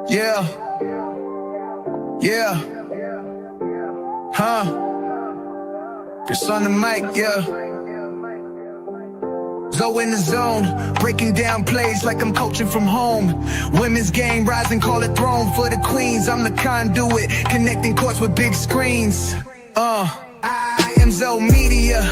Yeah. Yeah. Huh. It's on the mic, yeah. Zoe in the zone, breaking down plays like I'm coaching from home. Women's game, rise and call it throne for the queens. I'm the conduit, connecting courts with big screens. iamzomedia,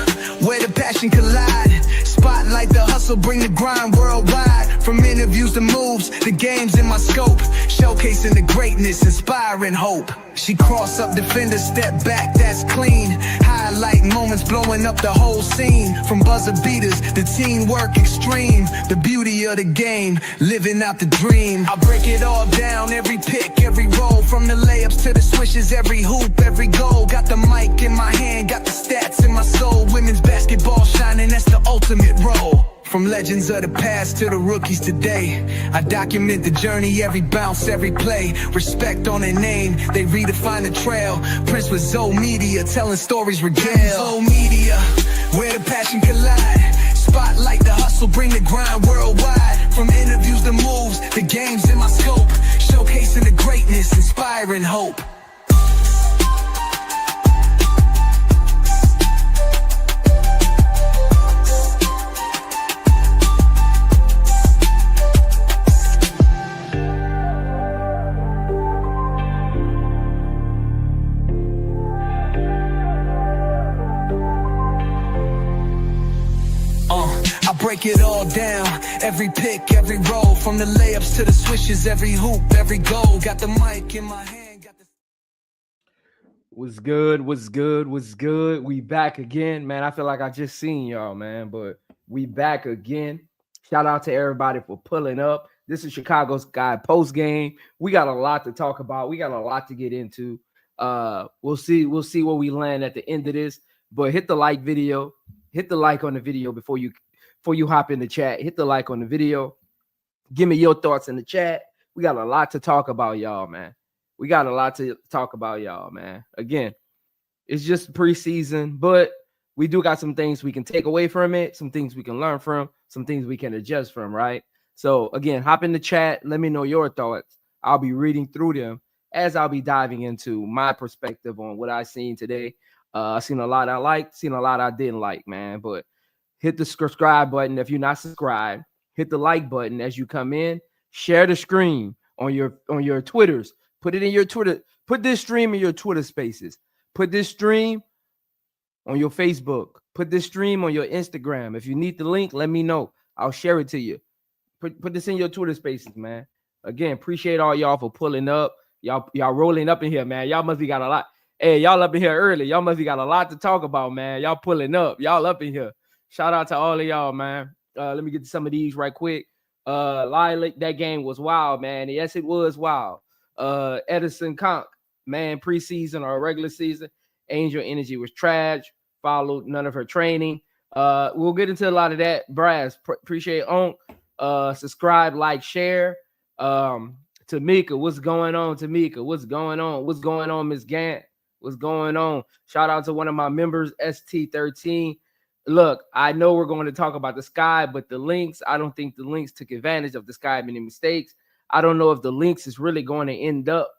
where the passion collide. Spotlight the hustle, bring the grind worldwide. From interviews to moves, the game's in my scope. Showcasing the greatness, inspiring hope. She cross up defenders, step back, that's clean. Highlight moments, blowing up the whole scene. From buzzer beaters, the teamwork extreme. The beauty of the game, living out the dream. I break it all down, every pick, every roll. From the layups to the swishes, every hoop, every goal. Got the mic in my hand, got the stats in my soul. Women's basketball shining, that's the ultimate role. From legends of the past to the rookies today, I document the journey, every bounce, every play. Respect on their name, they redefine the trail. Prince with Zoe Media, telling stories regale. Zoe Media, where the passion collide. Spotlight the hustle, bring the grind worldwide. From interviews to moves, the game's in my scope. Showcasing the greatness, inspiring hope. Break it all down, every pick, every roll. From the layups to the swishes, every hoop, every goal. Got the mic in my hand. What's good? What's good? What's good? We back again, man. I feel like I just seen y'all, man, but we back again. Shout out to everybody for pulling up. This is Chicago's Guy Postgame. We got a lot to talk about. We got a lot to get into. We'll see where we land at the end of this. But hit the like video. Hit the like on the video before you hop in the chat. Hit the like on the video. Give me your thoughts in the chat. We got a lot to talk about, y'all, man. We got a lot to talk about, y'all, man. Again, it's just preseason, but we do got some things we can take away from it, some things we can learn from, some things we can adjust from, right? So, again, hop in the chat. Let me know your thoughts. I'll be reading through them as I'll be diving into my perspective on what I seen today. I seen a lot I liked, seen a lot I didn't like, man, but hit the subscribe button if you're not subscribed. Hit the like button as you come in. Share the stream on your Twitters. Put it in your Twitter. Put this stream in your Twitter spaces. Put this stream on your Facebook. Put this stream on your Instagram. If you need the link, let me know. I'll share it to you. Put this in your Twitter spaces, man. Again, appreciate all y'all for pulling up. Y'all rolling up in here, man. Y'all must be got a lot. Hey, y'all up in here early. Y'all must be got a lot to talk about, man. Y'all pulling up. Y'all up in here. Shout out to all of y'all, man. Let me get to some of these right quick. Lilac, that game was wild, man. Yes, it was wild. Edison Conk, man, preseason or regular season. Angel Energy was trash. Followed none of her training. We'll get into a lot of that. Brass, appreciate Onk. Subscribe, like, share. Tamika, what's going on, Tamika? What's going on? What's going on, Miss Gant? What's going on? Shout out to one of my members, ST13. Look, I know we're going to talk about the Sky, but the Lynx, I don't think the Lynx took advantage of the Sky many mistakes. I don't know if the Lynx is really going to end up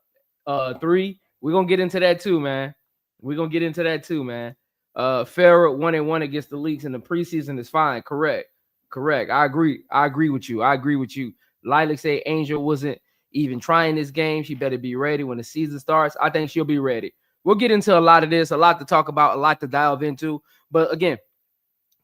3. We're going to get into that too, man. We're going to get into that too, man. Farrah 1-1 against the Lynx in the preseason is fine. Correct. I agree with you. Lilac say Angel wasn't even trying this game. She better be ready when the season starts. I think she'll be ready. We'll get into a lot of this, a lot to talk about, a lot to dive into. But again,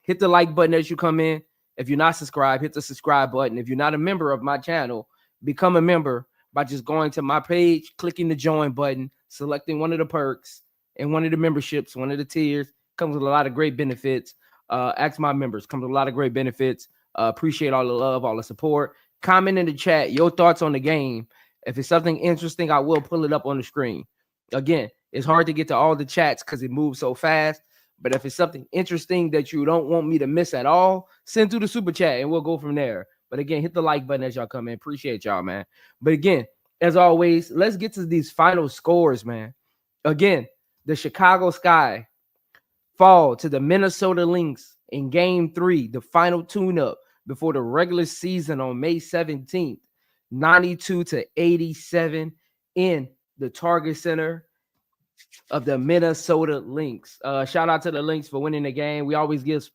hit the like button as you come in. If you're not subscribed, hit the subscribe button. If you're not a member of my channel, become a member by just going to my page, clicking the join button, selecting one of the perks and one of the memberships, one of the tiers. Comes with a lot of great benefits. Ask my members. Comes with a lot of great benefits. Appreciate all the love, all the support. Comment in the chat your thoughts on the game. If it's something interesting, I will pull it up on the screen. Again, it's hard to get to all the chats because it moves so fast. But if it's something interesting that you don't want me to miss at all, send through the super chat and we'll go from there. But again, hit the like button as y'all come in. Appreciate y'all, man. But again, as always, let's get to these final scores, man. Again, the Chicago Sky fall to the Minnesota Lynx in Game 3, the final tune-up before the regular season on May 17th. 92-87 in the Target Center of the Minnesota Lynx. Shout out to the Lynx for winning the game. We always give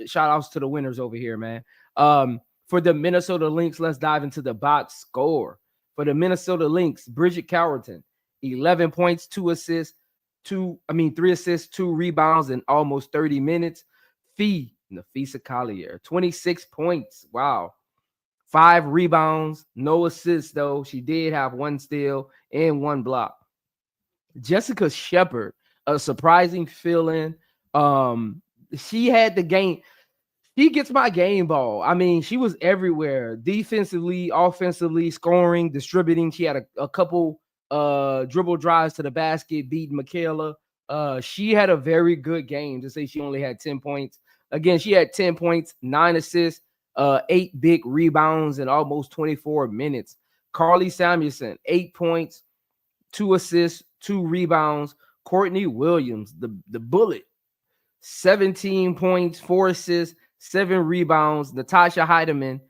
shout outs to the winners over here, man. For the Minnesota Lynx, let's dive into the box score. For the Minnesota Lynx, Bridget Cowerton, 11 points, 3 assists, 2 rebounds in almost 30 minutes. Napheesa Collier, 26 points. Wow. 5 rebounds, no assists, though. She did have 1 steal and 1 block. Jessica Shepard, a surprising fill-in. She had the game. She gets my game ball. I mean, she was everywhere, defensively, offensively, scoring, distributing. She had a couple dribble drives to the basket, beating Michaela. She had a very good game. To say she only had 10 points. Again, she had 10 points, 9 assists, 8 big rebounds in almost 24 minutes. Carly Samuelson, 8 points, 2 assists, 2 rebounds. Courtney Williams, the bullet, 17 points, 4 assists, 7 rebounds. Natasha Heidemann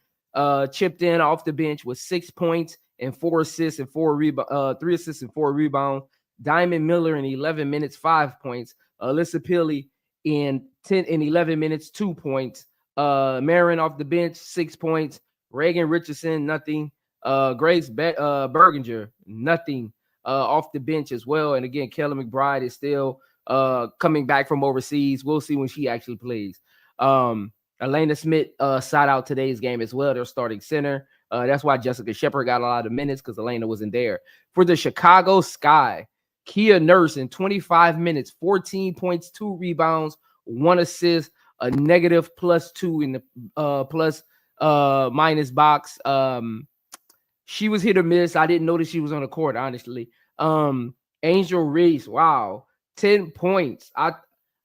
chipped in off the bench with 6 points and 4 assists and 3 assists and 4 rebounds. Diamond Miller in 11 minutes, 5 points. Alyssa Pilley in 11 minutes, 2 points. Marin off the bench, 6 points. Reagan Richardson, nothing. Grace Berginger, nothing off the bench as well. And again, Kelly McBride is still coming back from overseas. We'll see when she actually plays. Alanna Smith sat out today's game as well. They're starting center. That's why Jessica Shepard got a lot of minutes, because Alanna wasn't there. For the Chicago Sky, Kia Nurse in 25 minutes, 14 points, 2 rebounds, 1 assist, a negative +2 in the plus minus box. She was hit or miss. I didn't notice she was on the court, honestly. Angel Reese, wow, 10 points.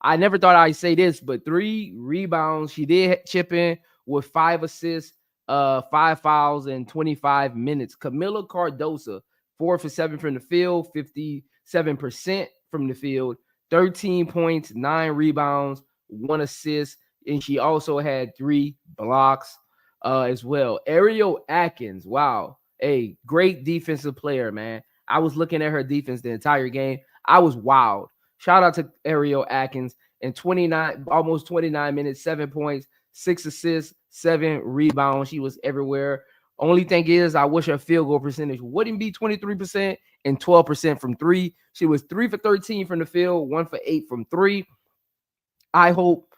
I never thought I'd say this, but 3 rebounds. She did chip in with 5 assists, 5 fouls in 25 minutes. Camila Cardoso, 4 for 7 from the field, 57% from the field, 13 points, 9 rebounds, 1 assist, and she also had 3 blocks as well. Ariel Atkins, wow, a great defensive player, man. I was looking at her defense the entire game. I was wild. Shout out to Ariel Atkins in almost 29 minutes, 7 points, 6 assists, 7 rebounds. She was everywhere. Only thing is, I wish her field goal percentage wouldn't be 23% and 12% from 3. She was 3 for 13 from the field, 1 for 8 from 3. I hope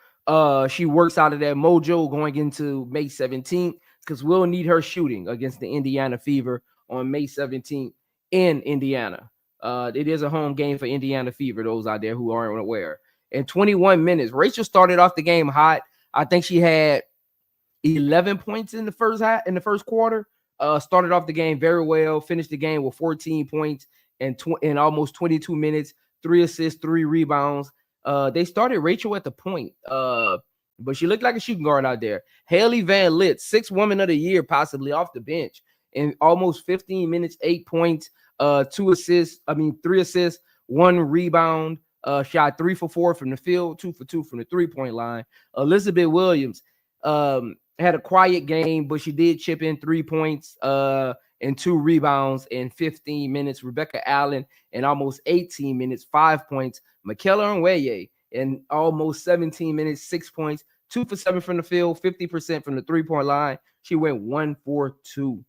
she works out of that mojo going into May 17th, because we'll need her shooting against the Indiana Fever on May 17th in Indiana. It is a home game for Indiana Fever, those out there who aren't aware. In 21 minutes, Rachel started off the game hot. I think she had 11 points in the first quarter. Started off the game very well, finished the game with 14 points in almost 22 minutes, 3 assists, 3 rebounds. They started Rachel at the point, but she looked like a shooting guard out there. Haley Van Lith, 6th Woman of the Year, possibly off the bench in almost 15 minutes, 8 points, 3 assists, 1 rebound. Shot 3 for 4 from the field, 2 for 2 from the 3-point line. Elizabeth Williams had a quiet game, but she did chip in 3 points and 2 rebounds in 15 minutes. Rebecca Allen in almost 18 minutes, 5 points. Michaela Onweye in almost 17 minutes, 6 points, 2 for 7 from the field, 50% from the 3-point line. She went 1 for 2.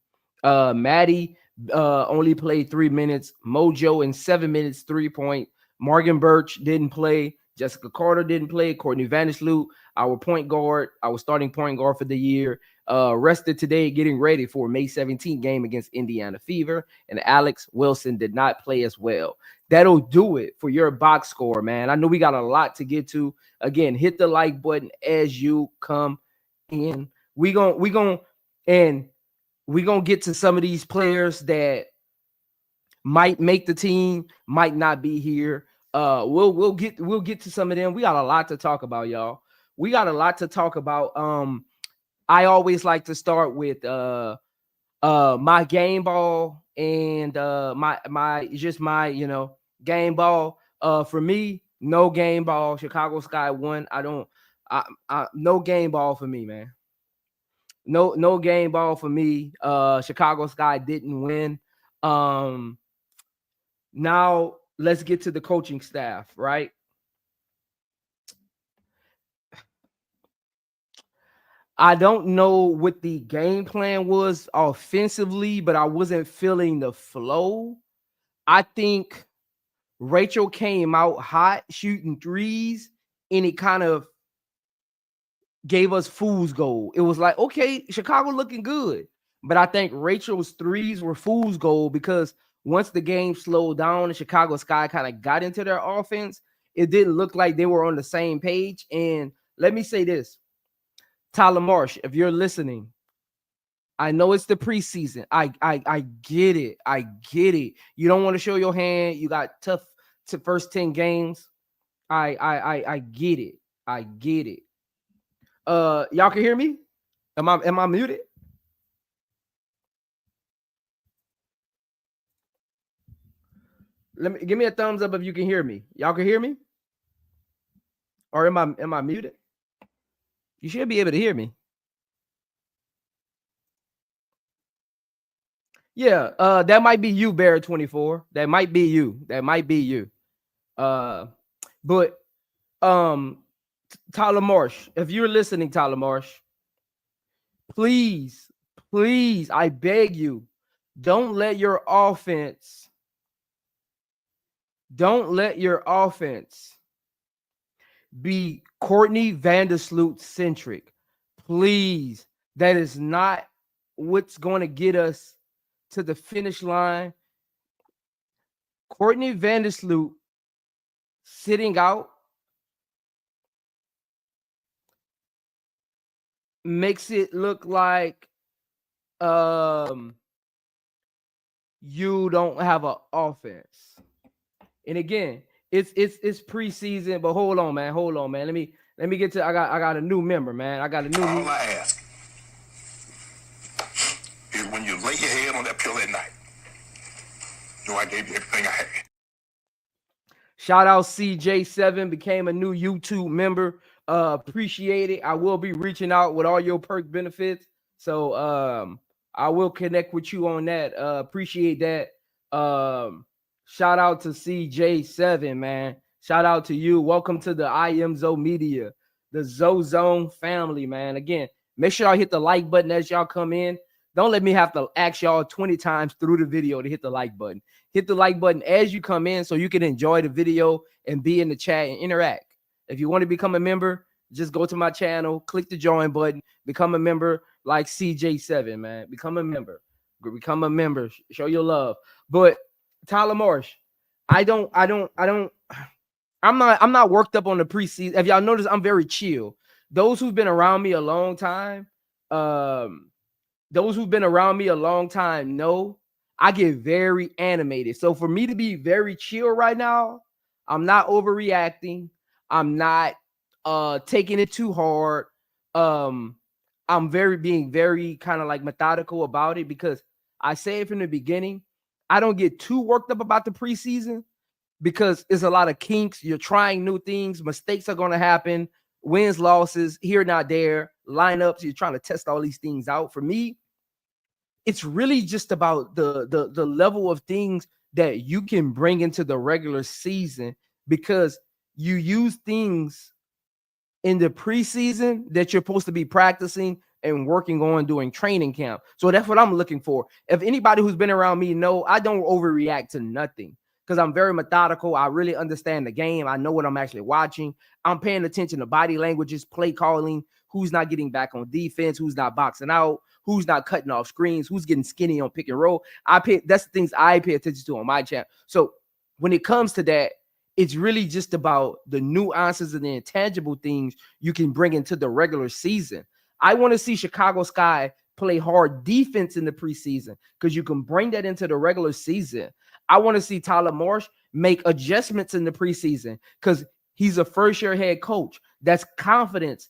Maddy only played 3 minutes. Mojo in 7 minutes, 3-point. Morgan Birch didn't play. Jessica Carter didn't play. Courtney Vandersloot, our starting point guard for the year, rested today, getting ready for May 17th game against Indiana Fever. And Alex Wilson did not play as well. That'll do it for your box score, man. I know we got a lot to get to. Again, hit the like button as you come in. We gonna get to some of these players that might make the team, might not be here. We'll get to some of them. We got a lot to talk about, y'all. We got a lot to talk about. I always like to start with my game ball and my game ball. For me, no game ball. Chicago Sky won. No game ball for me, man. no game ball for me. Chicago Sky didn't win. Now let's get to the coaching staff, right? I don't know what the game plan was offensively, but I wasn't feeling the flow. I think Rachel came out hot shooting threes, and it kind of gave us fool's gold. It was like, okay, Chicago looking good. But I think Rachel's threes were fool's gold because once the game slowed down and Chicago Sky kind of got into their offense, it didn't look like they were on the same page. And let me say this, Tyler Marsh, if you're listening, I know it's the preseason. I get it. I get it. You don't want to show your hand. You got tough to first 10 games. I get it. I get it. Y'all can hear me? Am I muted? Give me a thumbs up if you can hear me. Y'all can hear me? Or am I muted? You should be able to hear me. Yeah, that might be you, Bear24. That might be you. That might be you. But Tyler Marsh, if you're listening, Tyler Marsh, please, I beg you, don't let your offense be Courtney Vandersloot centric. Please, that is not what's going to get us to the finish line. Courtney Vandersloot sitting out makes it look like you don't have an offense. And again, it's preseason, but hold on, man. Let me get to I got a new member, man. I got a new All I ask is when you lay your head on that pillow at night, know I gave you everything I had. Shout out CJ7, became a new YouTube member. Appreciate it. I will be reaching out with all your perk benefits. So I will connect with you on that. Appreciate that. Shout out to CJ7, man. Shout out to you. Welcome to the iamzomedia, the Zone family, man. Again, make sure y'all hit the like button as y'all come in. Don't let me have to ask y'all 20 times through the video to hit the like button. Hit the like button as you come in so you can enjoy the video and be in the chat and interact. If you want to become a member, just go to my channel, click the join button, become a member like CJ7, man. Become a member. Show your love. But Tyler Marsh, I'm not worked up on the preseason. If y'all notice, I'm very chill. Those who've been around me a long time, know I get very animated. So for me to be very chill right now, I'm not overreacting. I'm not taking it too hard. I'm being very kind of like methodical about it because I say it from the beginning. I don't get too worked up about the preseason because it's a lot of kinks. You're trying new things. Mistakes are going to happen. Wins, losses, here, not there. Lineups. You're trying to test all these things out. For me, it's really just about the level of things that you can bring into the regular season because you use things in the preseason that you're supposed to be practicing and working on during training camp. So that's what I'm looking for. If anybody who's been around me know, I don't overreact to nothing because I'm very methodical. I really understand the game. I know what I'm actually watching. I'm paying attention to body languages, play calling, who's not getting back on defense, who's not boxing out, who's not cutting off screens, who's getting skinny on pick and roll. That's the things I pay attention to on my channel. So when it comes to that, it's really just about the nuances and the intangible things you can bring into the regular season. I want to see Chicago Sky play hard defense in the preseason because you can bring that into the regular season. I want to see Tyler Marsh make adjustments in the preseason because he's a first-year head coach. That's confidence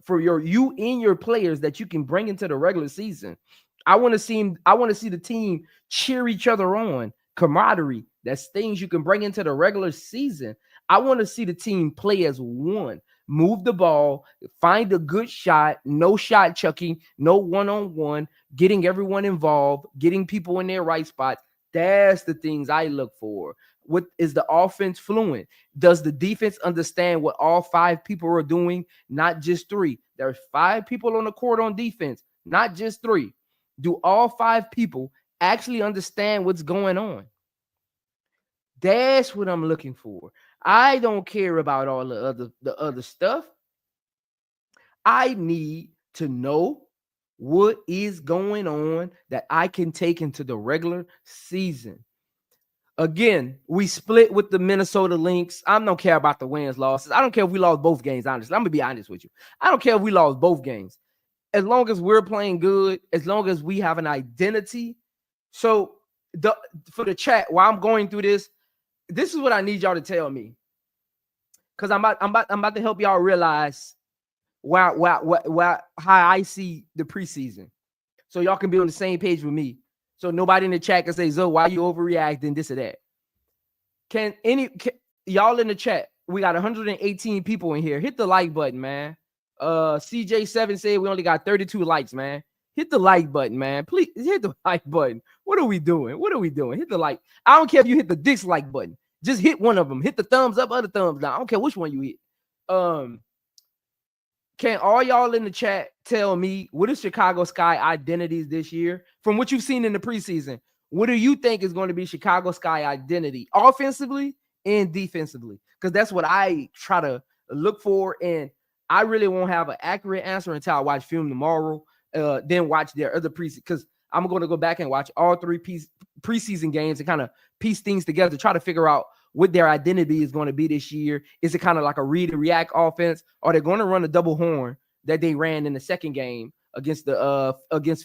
for you and your players that you can bring into the regular season. I want to see the team cheer each other on, camaraderie. That's things you can bring into the regular season. I want to see the team play as one. move the ball, find a good shot, no shot chucking, no one-on-one, getting everyone involved, getting people in their right spots. That's the things I look for. What is the offense fluent? Does the defense understand what all 5 people are doing, not just 3? There's 5 people on the court on defense, not just 3. Do all 5 people actually understand what's going on? That's what I'm looking for. I don't care about all the other stuff. I need to know what is going on that I can take into the regular season. Again, we split with the Minnesota Lynx. I don't care about the wins, losses. I don't care if we lost both games, honestly. I'm going to be honest with you. I don't care if we lost both games. As long as we're playing good, as long as we have an identity. So for the chat, while I'm going through this is what I need y'all to tell me. Because I'm about to help y'all realize how I see the preseason. So y'all can be on the same page with me. So nobody in the chat can say, Zoe, why you overreacting, this or that. Can y'all in the chat, we got 118 people in here. Hit the like button, man. CJ7 said we only got 32 likes, man. Hit the like button, man. Please hit the like button. What are we doing? Hit the like. I don't care if you hit the dislike button. Just hit one of them. Hit the thumbs up or the thumbs down. I don't care which one you hit. Can all y'all in the chat tell me what is Chicago Sky identities this year? From what you've seen in the preseason, what do you think is going to be Chicago Sky identity offensively and defensively? Because that's what I try to look for. And I really won't have an accurate answer until I watch film tomorrow, then watch their other preseason. Because I'm going to go back and watch all 3 preseason games and kind of piece things together to try to figure out what their identity is going to be this year. Is it kind of like a read and react offense? Or they're going to run a double horn that they ran in the second game against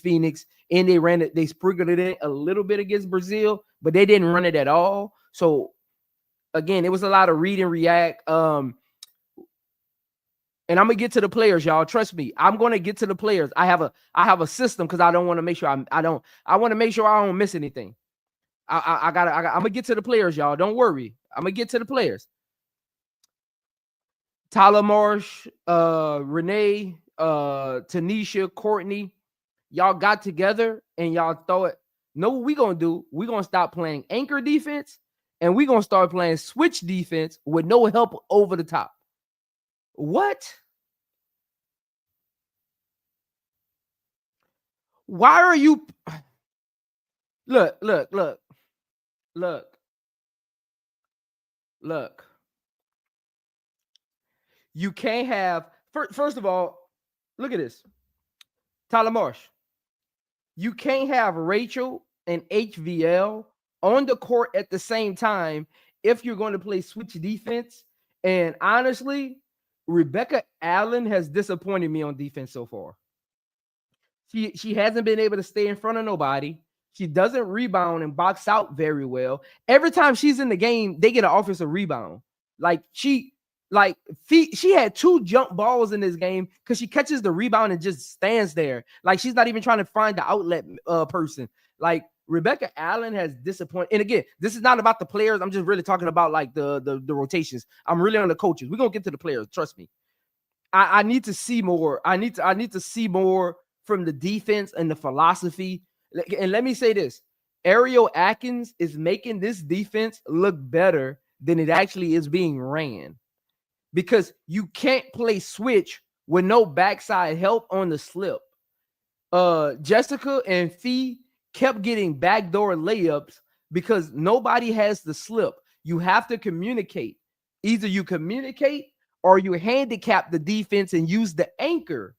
Phoenix, and they sprinkled it in a little bit against Brazil, but they didn't run it at all. So again, it was a lot of read and react. And I'm gonna get to the players, y'all. Trust me, I'm gonna get to the players. I have a system because I don't want to make sure I want to make sure I don't miss anything. I'm gonna get to the players, y'all. Don't worry. I'm gonna get to the players. Tyler Marsh, Renee, Tanisha, Courtney, y'all got together and y'all thought, know what we gonna do? We're gonna stop playing anchor defense and we're gonna start playing switch defense with no help over the top. What? Why are you look. You can't have first of all, look at this. Tyler Marsh. You can't have Rachel and HVL on the court at the same time if you're going to play switch defense. And honestly, Rebecca Allen has disappointed me on defense so far. She hasn't been able to stay in front of nobody. She doesn't rebound and box out very well. Every time she's in the game, they get an offensive rebound. She had 2 jump balls in this game because she catches the rebound and just stands there. Like she's not even trying to find the outlet person. Like Rebecca Allen has disappointed. And again, this is not about the players. I'm just really talking about like the rotations. I'm really on the coaches. We're gonna get to the players. Trust me. I need to see more. I need to see more from the defense and the philosophy. And let me say this: Ariel Atkins is making this defense look better than it actually is being ran. Because you can't play switch with no backside help on the slip. Jessica and Fee kept getting backdoor layups because nobody has the slip. You have to communicate. Either you communicate or you handicap the defense and use the anchor.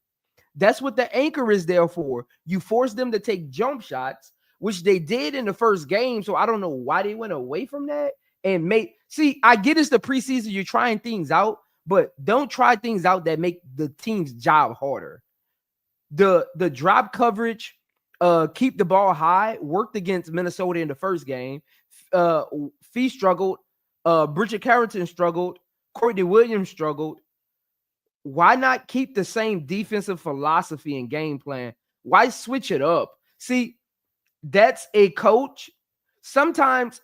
That's what the anchor is there for. You force them to take jump shots, which they did in the first game. So I don't know why they went away from that. And I get it's the preseason, you're trying things out, but don't try things out that make the team's job harder. The drop coverage, keep the ball high, worked against Minnesota in the first game. Fee struggled. Bridget Carrington struggled. Courtney Williams struggled. Why not keep the same defensive philosophy and game plan? Why switch it up? See, that's a coach. Sometimes,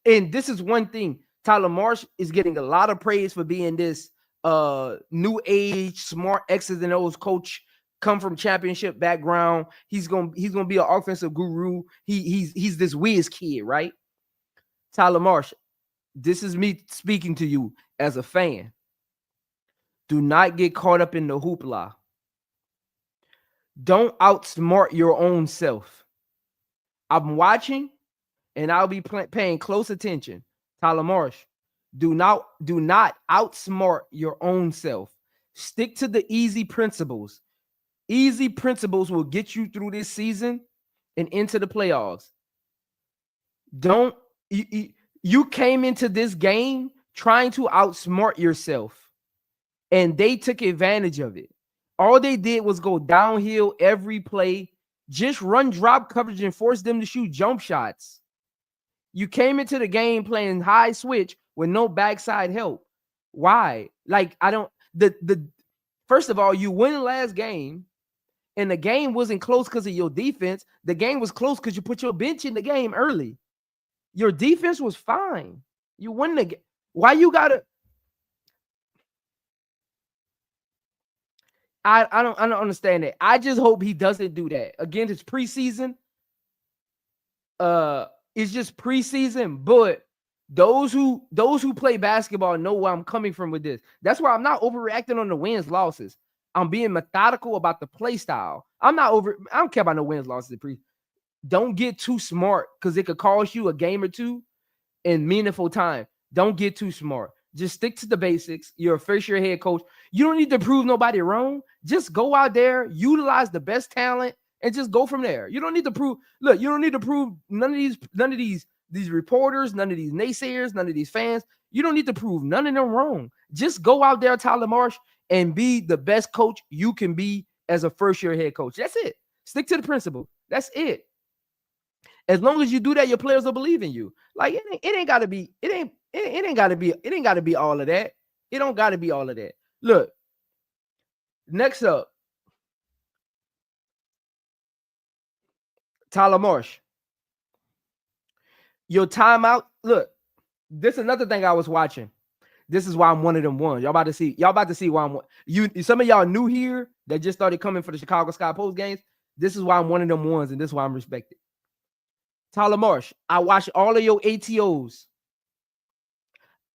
and this is one thing, Tyler Marsh is getting a lot of praise for being this new age, smart X's and O's coach, come from championship background. He's gonna be an offensive guru. He's this whiz kid, right? Tyler Marsh, this is me speaking to you as a fan. Do not get caught up in the hoopla. Don't outsmart your own self. I'm watching, and I'll be paying close attention. Tyler Marsh, do not outsmart your own self. Stick to the easy principles. Easy principles will get you through this season and into the playoffs. You came into this game trying to outsmart yourself, and they took advantage of it. All they did was go downhill every play, just run drop coverage and force them to shoot jump shots. You came into the game playing high switch with no backside help. Why? Like, I don't, first of all, you win the last game, and the game wasn't close because of your defense. The game was close because you put your bench in the game early. Your defense was fine. You win the game. Why you gotta? I don't understand that. I just hope he doesn't do that. Again, it's preseason. It's just preseason, but those who play basketball know where I'm coming from with this. That's why I'm not overreacting on the wins, losses. I'm being methodical about the play style. I don't care about no wins, losses. Don't get too smart because it could cost you a game or two in meaningful time. Don't get too smart. Just stick to the basics. You're a first-year head coach. You don't need to prove nobody wrong. Just go out there, utilize the best talent, and just go from there. You don't need to prove. Look, you don't need to prove none of these reporters, none of these naysayers, none of these fans. You don't need to prove none of them wrong. Just go out there, Tyler Marsh, and be the best coach you can be as a first-year head coach. That's it. Stick to the principle. That's it. As long as you do that, your players will believe in you. Like it ain't gotta be all of that. It don't gotta be all of that. Look, next up, Tyler Marsh. Your timeout. Look, this is another thing I was watching. This is why I'm one of them ones. Y'all about to see why I'm you. Some of y'all new here that just started coming for the Chicago Sky Post games. This is why I'm one of them ones, and this is why I'm respected. Tyler Marsh, I watched all of your ATOs.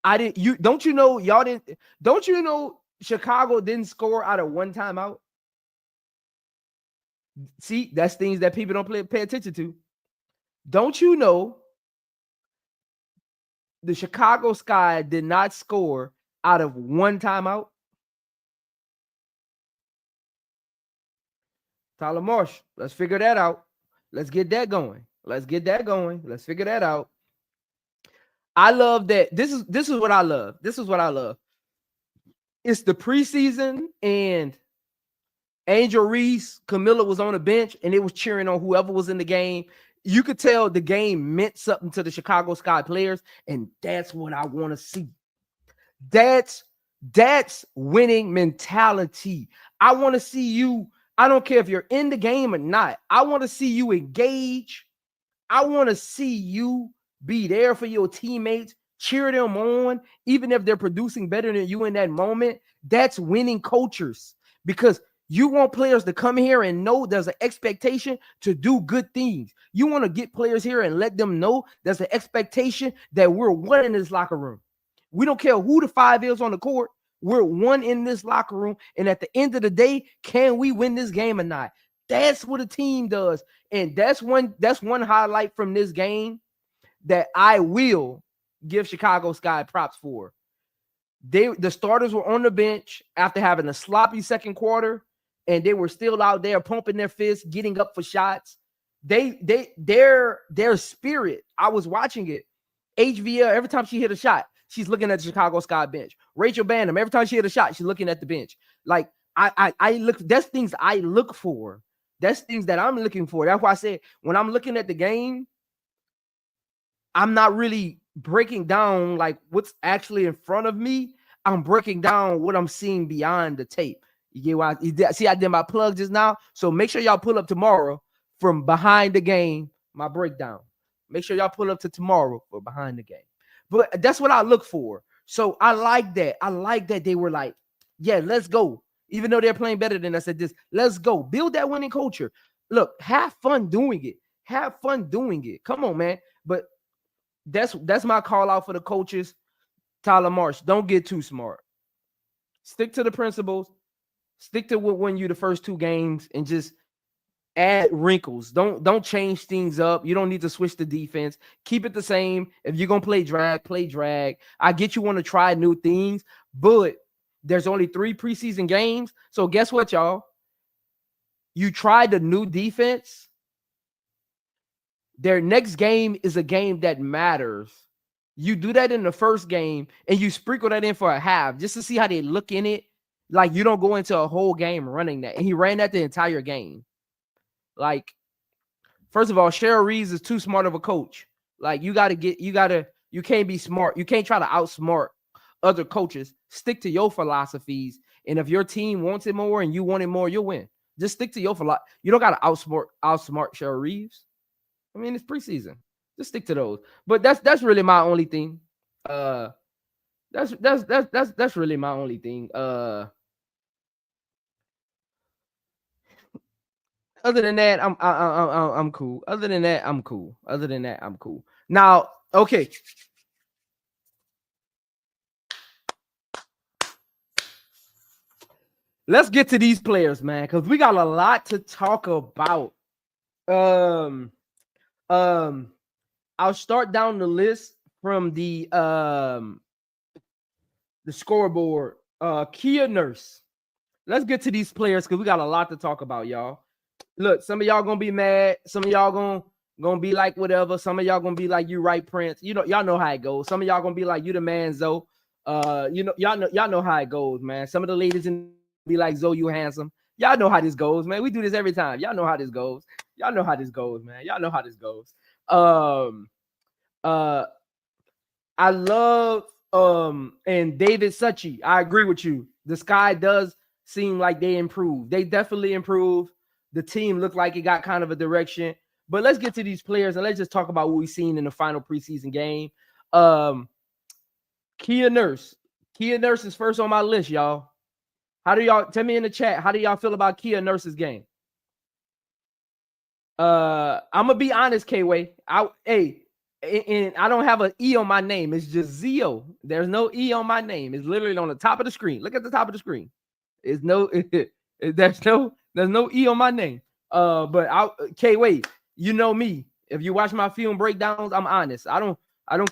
Don't you know Chicago didn't score out of one timeout? See, that's things that people don't pay attention to. Don't you know the Chicago Sky did not score out of one timeout? Tyler Marsh, let's figure that out. Let's get that going. Let's figure that out. I love that. This is what I love. It's the preseason, and Angel Reese, Camila was on the bench, and it was cheering on whoever was in the game. You could tell the game meant something to the Chicago Sky players, and that's what I want to see. That's winning mentality. I want to see you. I don't care if you're in the game or not. I want to see you engage. I want to see you be there for your teammates, cheer them on, even if they're producing better than you in that moment. That's winning cultures, because you want players to come here and know there's an expectation to do good things. You want to get players here and let them know there's an expectation that we're one in this locker room. We don't care who the five is on the court. We're one in this locker room. And at the end of the day, can we win this game or not? That's what a team does. And that's one highlight from this game that I will give Chicago Sky props for. The starters were on the bench after having a sloppy second quarter, and they were still out there pumping their fists, getting up for shots. Their spirit. I was watching it. HVL, every time she hit a shot, she's looking at the Chicago Sky bench. Rachel Banham, every time she hit a shot, she's looking at the bench. Like I look. That's things I look for. That's things that I'm looking for. That's why I said when I'm looking at the game, I'm not really breaking down like what's actually in front of me. I'm breaking down what I'm seeing beyond the tape. You get why? See, I did my plug just now. So make sure y'all pull up tomorrow from behind the game, my breakdown. Make sure y'all pull up to tomorrow for behind the game. But that's what I look for. So I like that. I like that they were like, yeah, let's go. Even though they're playing better than us at this, let's go. Build that winning culture. Look, have fun doing it. Have fun doing it. Come on, man. But that's my call out for the coaches. Tyler Marsh, don't get too smart. Stick to the principles. Stick to what won you the first 2 games and just add wrinkles. Don't change things up. You don't need to switch the defense. Keep it the same. If you're gonna play drag, play drag. I get you want to try new things, but there's only 3 preseason games. So guess what, y'all? You tried the new defense. Their next game is a game that matters. You do that in the first game and you sprinkle that in for a half just to see how they look in it. Like you don't go into a whole game running that. And he ran that the entire game. Like, first of all, Reese is too smart of a coach. Like you can't be smart. You can't try to outsmart other coaches. Stick to your philosophies. And if your team wants it more and you want it more, you'll win. Just stick to your philosophy. You don't got to outsmart Reese. I mean, it's preseason. Just stick to those. But that's really my only thing. That's really my only thing. Other than that, I'm cool. Other than that, I'm cool. Now, okay. Let's get to these players, man, because we got a lot to talk about. I'll start down the list from the scoreboard. Kia Nurse. Let's get to these players because we got a lot to talk about, y'all. Look, some of y'all gonna be mad. Some of y'all gonna be like whatever. Some of y'all gonna be like, you right, Prince. You know, y'all know how it goes. Some of y'all gonna be like, you the man, Zoe. Y'all know how it goes, man. Some of the ladies be like, Zoe, you handsome. Y'all know how this goes, man. We do this every time. Y'all know how this goes. Y'all know how this goes, man. Y'all know how this goes. I love and David Succi. I agree with you. The Sky does seem like they improved. They definitely improved. The team looked like it got kind of a direction. But let's get to these players and let's just talk about what we've seen in the final preseason game. Kia Nurse. Kia Nurse is first on my list, y'all. How do y'all tell me in the chat? How do y'all feel about Kia Nurse's game? I'm gonna be honest, K-Way. And I don't have an E on my name. It's just Zio. There's no E on my name. It's literally on the top of the screen. Look at the top of the screen. There's no E on my name. But K-Way, you know me. If you watch my film breakdowns, I'm honest. I don't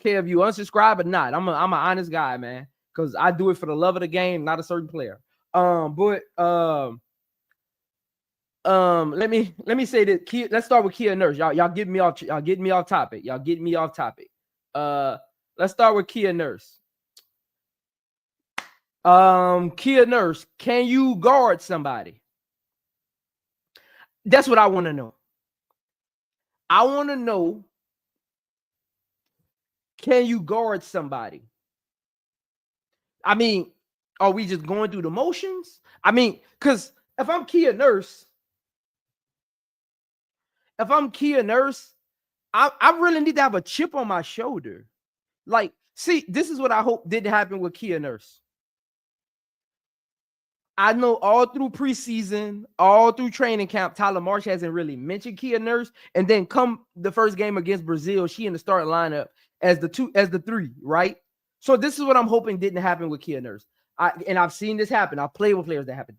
care if you unsubscribe or not. I'm an honest guy, man. Because I do it for the love of the game, not a certain player. Let me say that. Let's start with Kia Nurse. Y'all get me off topic. Let's start with Kia Nurse. Kia Nurse, can you guard somebody? That's what I want to know. I want to know, can you guard somebody? I mean, are we just going through the motions? I mean, because if I'm Kia Nurse, I really need to have a chip on my shoulder. Like, see, this is what I hope didn't happen with Kia Nurse. I know all through preseason, all through training camp, Tyler Marsh hasn't really mentioned Kia Nurse. And then come the first game against Brazil, she in the starting lineup as the 3, right? So this is what I'm hoping didn't happen with Kia Nurse. I've seen this happen. I've played with players that happen.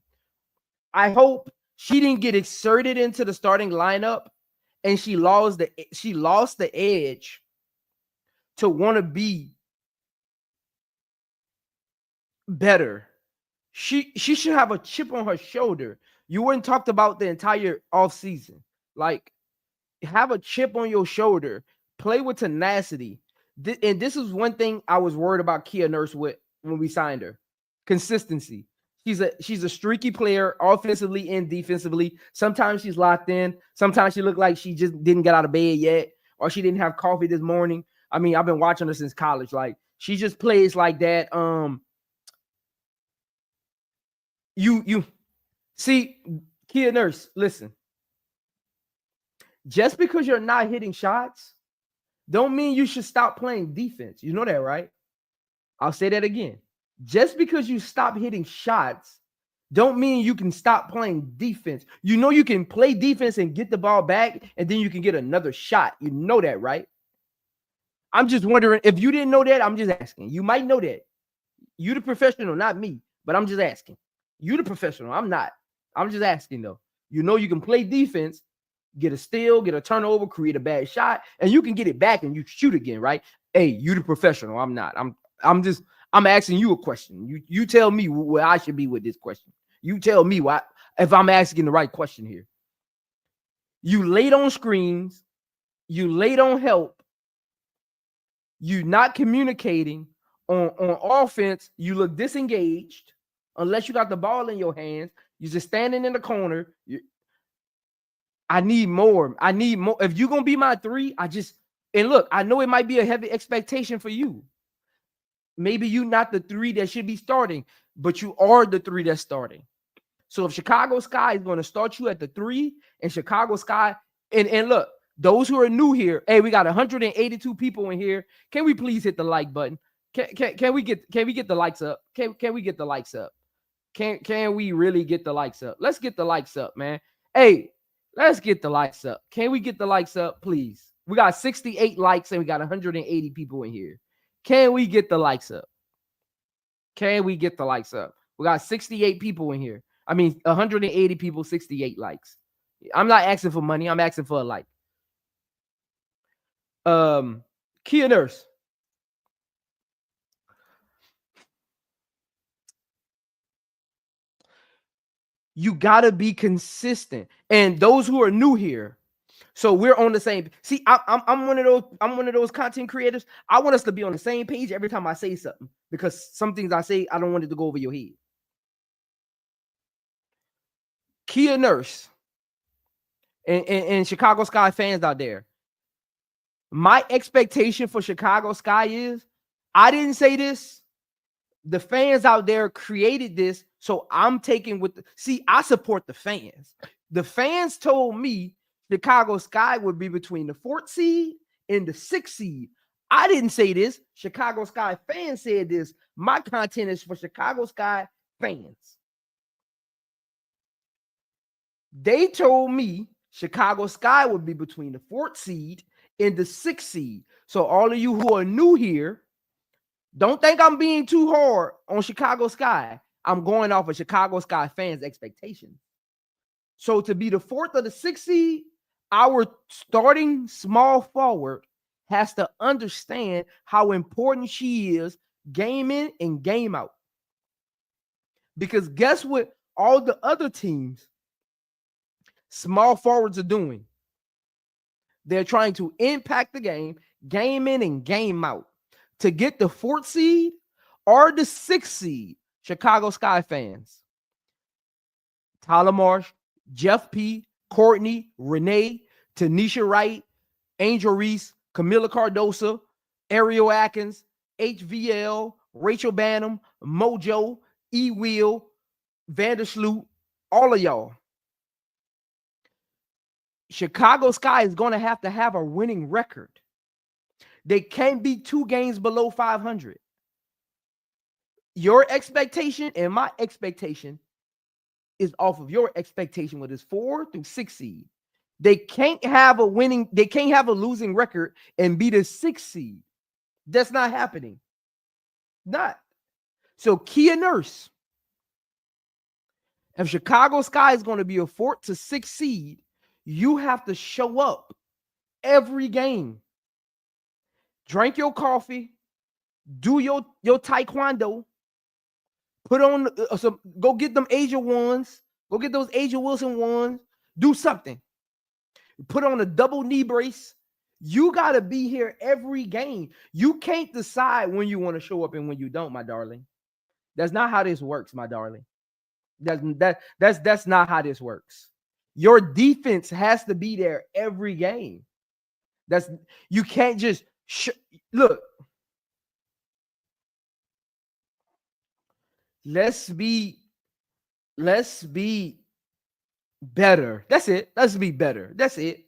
I hope she didn't get inserted into the starting lineup and she lost the edge to want to be better. She should have a chip on her shoulder. You weren't talked about the entire offseason. Like, have a chip on your shoulder. Play with tenacity. And this is one thing I was worried about Kia Nurse with when we signed her. Consistency. She's a streaky player, offensively and defensively. Sometimes she's locked in. Sometimes she looked like she just didn't get out of bed yet, or she didn't have coffee this morning. I mean, I've been watching her since college. Like, she just plays like that. You see, Kia Nurse, listen. Just because you're not hitting shots, don't mean you should stop playing defense. You know that, right? I'll say that again. Just because you stop hitting shots don't mean you can stop playing defense. You know you can play defense and get the ball back, and then you can get another shot. You know that, right? I'm just wondering if you didn't know that. I'm just asking. You might know that. You the professional, not me, but I'm just asking. You the professional. I'm not. I'm just asking though. You know you can play defense, get a steal, get a turnover, create a bad shot, and you can get it back and you shoot again, right? Hey, you the professional. I'm not. I'm asking you a question. You tell me where I should be with this question. You tell me why if I'm asking the right question here. You late on screens, you late on help, you not communicating on offense, you look disengaged unless you got the ball in your hands. You're just standing in the corner. I need more. I need more. If you're gonna be my 3, and look, I know it might be a heavy expectation for you. Maybe you're not the 3 that should be starting, but you are the 3 that's starting. So if Chicago Sky is going to start you at the 3, and Chicago Sky, and look, those who are new here, hey, we got 182 people in here. Can we please hit the like button? Can we get the likes up? Can we get the likes up? Can we really get the likes up? Let's get the likes up, man. Hey, let's get the likes up. Can we get the likes up, please? We got 68 likes and we got 180 people in here. Can we get the likes up? Can we get the likes up? We got 68 people in here. I mean, 180 people, 68 likes. I'm not asking for money. I'm asking for a like. Kia Nurse. You got to be consistent. And those who are new here, so we're on the same. See, I'm one of those content creators. I want us to be on the same page every time I say something, because some things I say, I don't want it to go over your head. Kia Nurse and Chicago Sky fans out there, my expectation for Chicago Sky is, I didn't say this. The fans out there created this, so I'm taking with I support the fans. The fans told me Chicago Sky would be between the 4th seed and the 6th seed. I didn't say this. Chicago Sky fans said this. My content is for Chicago Sky fans. They told me Chicago Sky would be between the 4th seed and the 6th seed. So all of you who are new here, don't think I'm being too hard on Chicago Sky. I'm going off of Chicago Sky fans' expectations. So to be the 4th or the 6th seed, our starting small forward has to understand how important she is game in and game out. Because guess what all the other teams, small forwards, are doing? They're trying to impact the game in and game out. To get the 4th seed or the 6th seed, Chicago Sky fans, Tyler Marsh, Jeff P., Courtney, Renee, Tanisha Wright, Angel Reese, Camila Cardoso, Ariel Atkins, HVL, Rachel Banham, Mojo, E. Will, Vandersloot, all of y'all. Chicago Sky is going to have a winning record. They can't be 2 games below 500. Your expectation and my expectation is off of your expectation with this 4 through 6 seed. They can't have a losing record and be the 6th seed. That's not happening. Not. So Kia Nurse, if Chicago Sky is going to be a 4th to 6th seed, you have to show up every game. Drink your coffee, do your taekwondo, put on go get them Asia ones, go get those Asia Wilson ones, do something. Put on a double knee brace. You got to be here every game. You can't decide when you want to show up and when you don't, my darling. That's not how this works, my darling. That's not how this works. Your defense has to be there every game. You can't just look. Let's be better. That's it. Let's be better. That's it.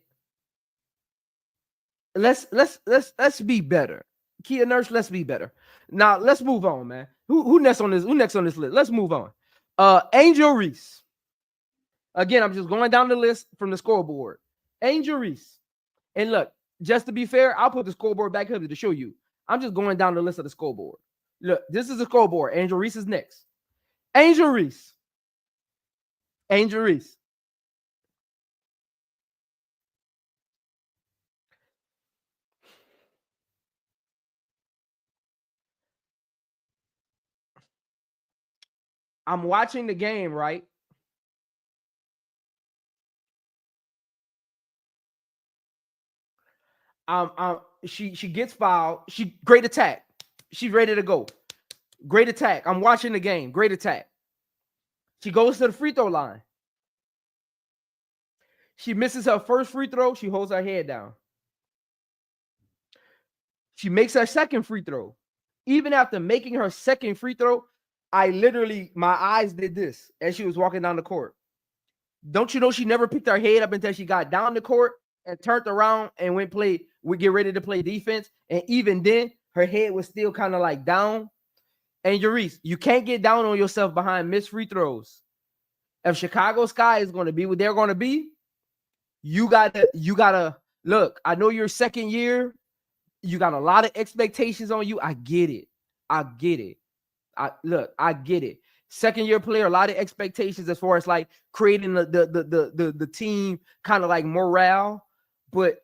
Let's be better. Kia Nurse, let's be better. Now let's move on, man. Who next on this? Who next on this list? Let's move on. Angel Reese. Again, I'm just going down the list from the scoreboard. Angel Reese. And look, just to be fair, I'll put the scoreboard back up to show you. I'm just going down the list of the scoreboard. Look, this is the scoreboard. Angel Reese is next. Angel Reese. Angel Reese. I'm watching the game, right? She gets fouled. She great attack. She's ready to go. Great attack. I'm watching the game. Great attack. She goes to the free throw line. She misses her first free throw. She holds her head down. She makes her second free throw. Even after making her second free throw, I literally, my eyes did this as she was walking down the court. Don't you know she never picked her head up until she got down the court and turned around and would get ready to play defense. And even then, her head was still kind of like down. And Reese, you can't get down on yourself behind missed free throws. If Chicago Sky is going to be what they're going to be, you gotta look. I know your second year, you got a lot of expectations on you. I get it. I get it. Second year player, a lot of expectations as far as like creating the team kind of like morale, but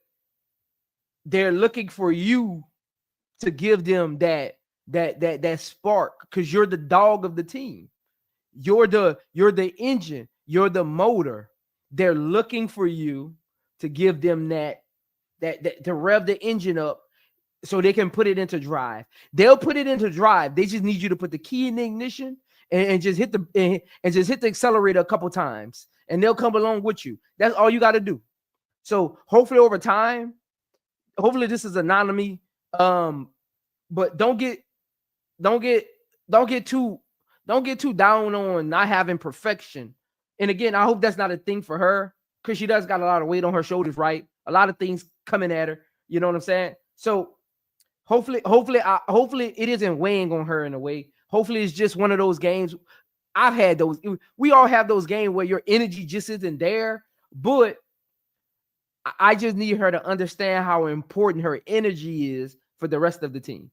they're looking for you to give them that spark because you're the dog of the team. You're the engine. You're the motor. They're looking for you to give them that to rev the engine up so they can put it into drive. They'll put it into drive. They just need you to put the key in the ignition and just hit the accelerator a couple times, and they'll come along with you. That's all you got to do. So hopefully over time, hopefully this is anonymity. But don't get too down on not having perfection. And again, I hope that's not a thing for her because she does got a lot of weight on her shoulders, right? A lot of things coming at her. You know what I'm saying? So hopefully it isn't weighing on her in a way. Hopefully it's just one of those games. I've had those. We all have those games where your energy just isn't there. But I just need her to understand how important her energy is for the rest of the team.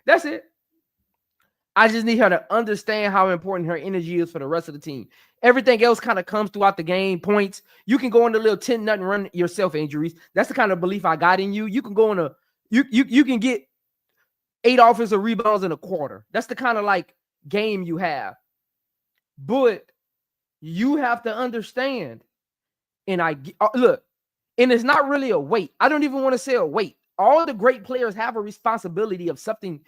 That's it. I just need her to understand how important her energy is for the rest of the team. Everything else kind of comes throughout the game. Points. You can go on the little 10-0 run yourself, injuries. That's the kind of belief I got in you. You can go on you can get 8 offensive rebounds in a quarter. That's the kind of like game you have. But you have to understand. And look, and it's not really a weight. I don't even want to say a weight. All the great players have a responsibility of something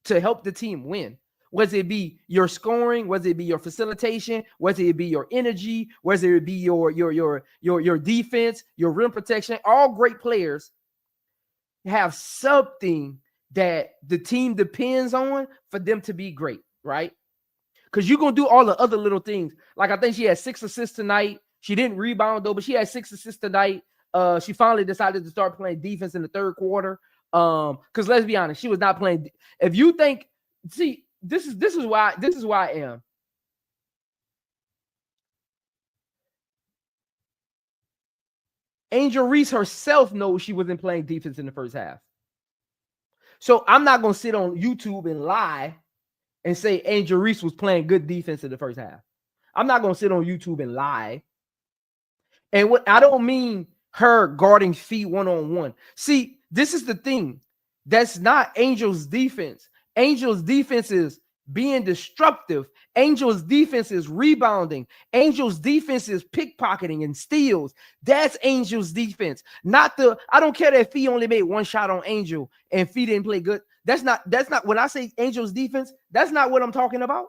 to help the team win. Whether it be your scoring, whether it be your facilitation, whether it be your energy, whether it be your defense, your rim protection. All great players have something that the team depends on for them to be great, right? Because you're going to do all the other little things. Like I think she had 6 assists tonight. She didn't rebound though, but she had 6 assists tonight. She finally decided to start playing defense in the third quarter. Because let's be honest, she was not playing. If you think, see, this is why I am. Angel Reese herself knows she wasn't playing defense in the first half. So I'm not going to sit on YouTube and lie and say Angel Reese was playing good defense in the first half. I'm not going to sit on YouTube and lie. And what I don't mean her guarding feet one-on-one. See, this is the thing. That's not Angel's defense. Angel's defense is being destructive. Angel's defense is rebounding. Angel's defense is pickpocketing and steals. That's Angel's defense. I don't care that Fee only made 1 shot on Angel and Fee didn't play good. That's not when I say Angel's defense, that's not what I'm talking about.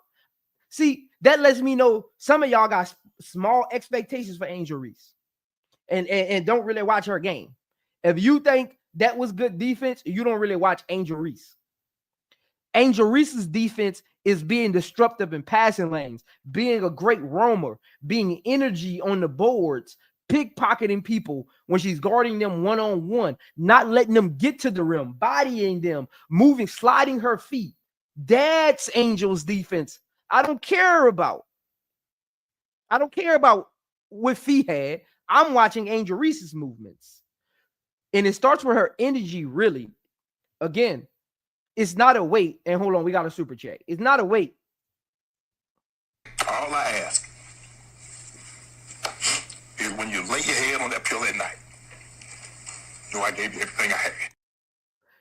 See, that lets me know some of y'all got small expectations for Angel Reese and don't really watch her game. If you think that was good defense, you don't really watch Angel Reese. Angel Reese's defense is being disruptive in passing lanes, being a great roamer, being energy on the boards, pickpocketing people when she's guarding them one-on-one, not letting them get to the rim, bodying them, moving, sliding her feet. That's Angel's defense. I don't care about what Fee had. I'm watching Angel Reese's movements. And it starts with her energy, really. Again, it's not a weight. And hold on, we got a super chat. It's not a weight. All I ask is when you lay your head on that pillow at night, know I gave you everything I had.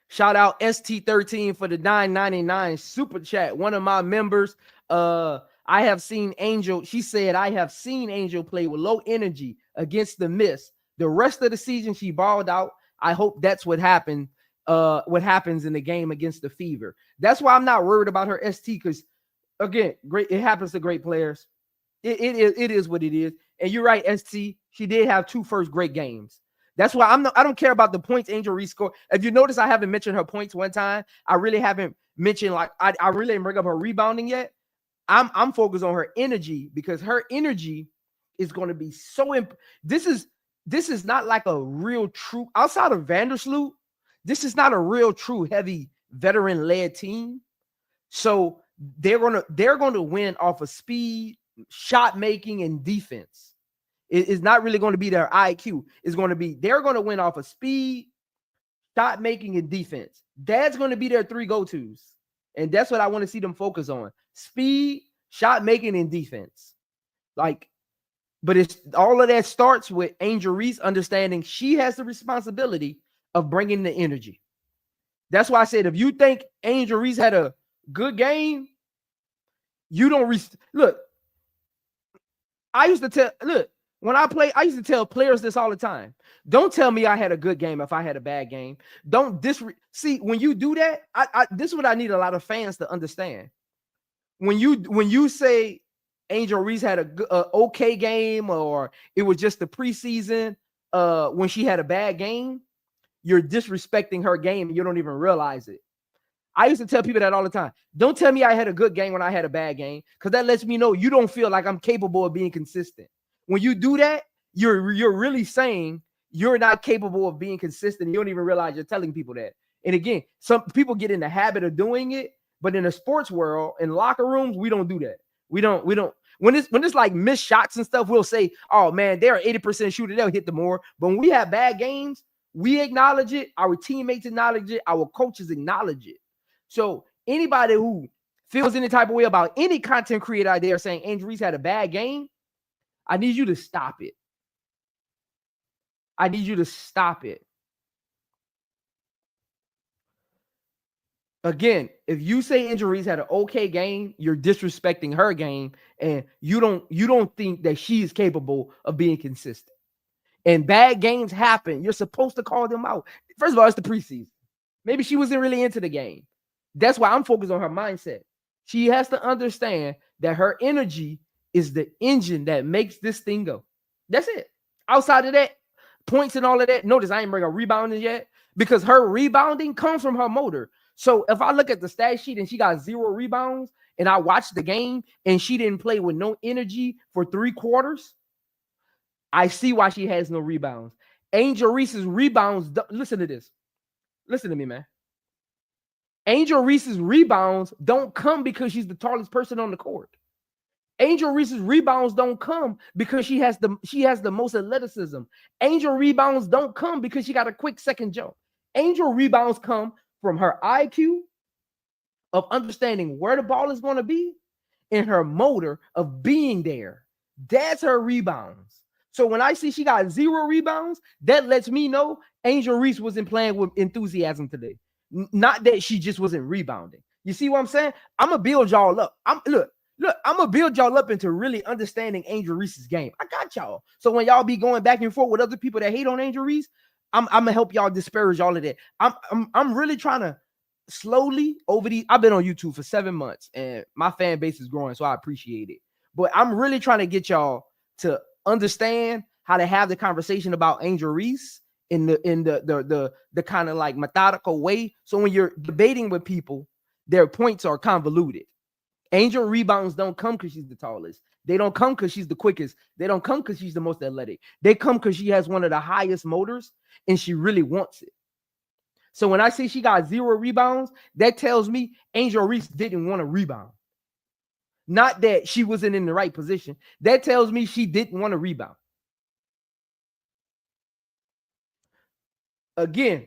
Shout out ST13 for the $9.99 super chat. One of my members, I have seen Angel. She said, I have seen Angel play with low energy against the Mist. The rest of the season, she balled out. I hope that's what happened. What happens in the game against the Fever. That's why I'm not worried about her ST, because again, great. It happens to great players. It is what it is. And you're right, ST. She did have 2 first great games. That's why I don't care about the points Angel Reese scored. If you notice, I haven't mentioned her points one time. I really haven't mentioned, like, I really didn't bring up her rebounding yet. I'm focused on her energy, because her energy is going to be so this is not like a real true, outside of Vandersloot, this is not a real true heavy veteran led team. So they're going to win off of speed, shot making, and defense. It's not really going to be their IQ. It's going to be, they're going to win off of speed, shot making, and defense. That's going to be their 3 go-tos. And that's what I want to see them focus on. Speed, shot making, and defense. Like, but it's all of that starts with Angel Reese understanding she has the responsibility of bringing the energy. That's why I said, if you think Angel Reese had a good game, you don't look. I used to tell players this all the time. Don't tell me I had a good game if I had a bad game. Don't see, when you do that, this is what I need a lot of fans to understand. When you say Angel Reese had a okay game, or it was just the preseason when she had a bad game, you're disrespecting her game and you don't even realize it. I used to tell people that all the time. Don't tell me I had a good game when I had a bad game, because that lets me know you don't feel like I'm capable of being consistent. When you do that, you're really saying you're not capable of being consistent. You don't even realize you're telling people that. And again, some people get in the habit of doing it, but in the sports world, in locker rooms, we don't do that. We don't. When it's like missed shots and stuff, we'll say, oh man, they're 80% shooter, they'll hit them more. But when we have bad games, we acknowledge it, our teammates acknowledge it, our coaches acknowledge it. So anybody who feels any type of way about any content creator out there saying Angel Reese had a bad game, I need you to stop it. I need you to stop it. Again, if you say Angel Reese had an okay game, you're disrespecting her game, and you don't think that she is capable of being consistent. And bad games happen. You're supposed to call them out. First of all, it's the preseason. Maybe she wasn't really into the game. That's why I'm focused on her mindset. She has to understand that her energy is the engine that makes this thing go. That's it. Outside of that, points and all of that, notice I ain't bringing rebounding yet, because her rebounding comes from her motor. So if I look at the stat sheet and she got 0 rebounds, and I watched the game and she didn't play with no energy for 3 quarters, I see why she has no rebounds. Angel Reese's rebounds, listen to this. Listen to me, man. Angel Reese's rebounds don't come because she's the tallest person on the court. Angel Reese's rebounds don't come because she has the most athleticism. Angel rebounds don't come because she got a quick second jump. Angel rebounds come from her IQ of understanding where the ball is going to be and her motor of being there. That's her rebounds. So when I see she got 0 rebounds, that lets me know Angel Reese wasn't playing with enthusiasm today. Not that she just wasn't rebounding. You see what I'm saying? I'm going to build y'all up. I'm going to build y'all up into really understanding Angel Reese's game. I got y'all. So when y'all be going back and forth with other people that hate on Angel Reese, I'm going to help y'all disparage all of that. I'm really trying to slowly I've been on YouTube for 7 months and my fan base is growing, so I appreciate it. But I'm really trying to get y'all to understand how to have the conversation about Angel Reese in the kind of like methodical way. So when you're debating with people, their points are convoluted. Angel rebounds don't come because she's the tallest. They don't come because she's the quickest. They don't come because she's the most athletic. They come because she has one of the highest motors and she really wants it. So when I say she got 0 rebounds, that tells me Angel Reese didn't want to rebound. Not that she wasn't in the right position. That tells me she didn't want to rebound. Again,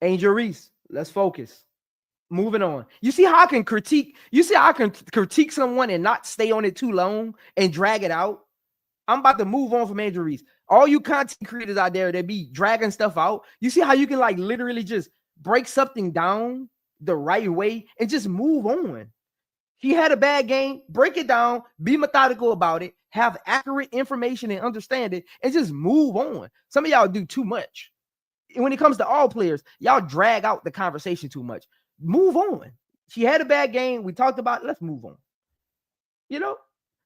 Angel Reese, let's focus. Moving on. You see how I can critique? You see how I can critique someone and not stay on it too long and drag it out? I'm about to move on from Angel Reese. All you content creators out there that be dragging stuff out, you see how you can like literally just break something down the right way and just move on. He had a bad game, break it down, be methodical about it, have accurate information and understand it, and just move on. Some of y'all do too much. When it comes to all players, y'all drag out the conversation too much. Move on. She had a bad game. We talked about it. Let's move on. You know?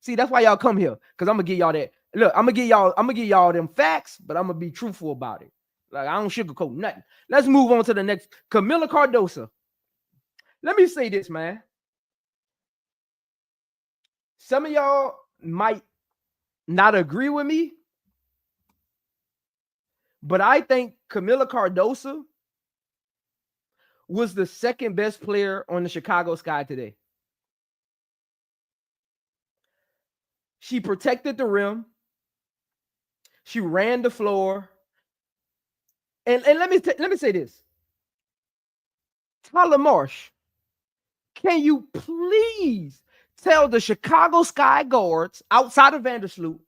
See, that's why y'all come here. Because I'm gonna give y'all that. Look, I'm gonna give y'all them facts, but I'm gonna be truthful about it. Like, I don't sugarcoat nothing. Let's move on to the next. Camila Cardoso. Let me say this, man. Some of y'all might not agree with me, but I think Camila Cardoso was the second best player on the Chicago Sky today. She protected the rim. She ran the floor. And let me say this. Tyler Marsh, can you please tell the Chicago Sky guards outside of Vandersloot,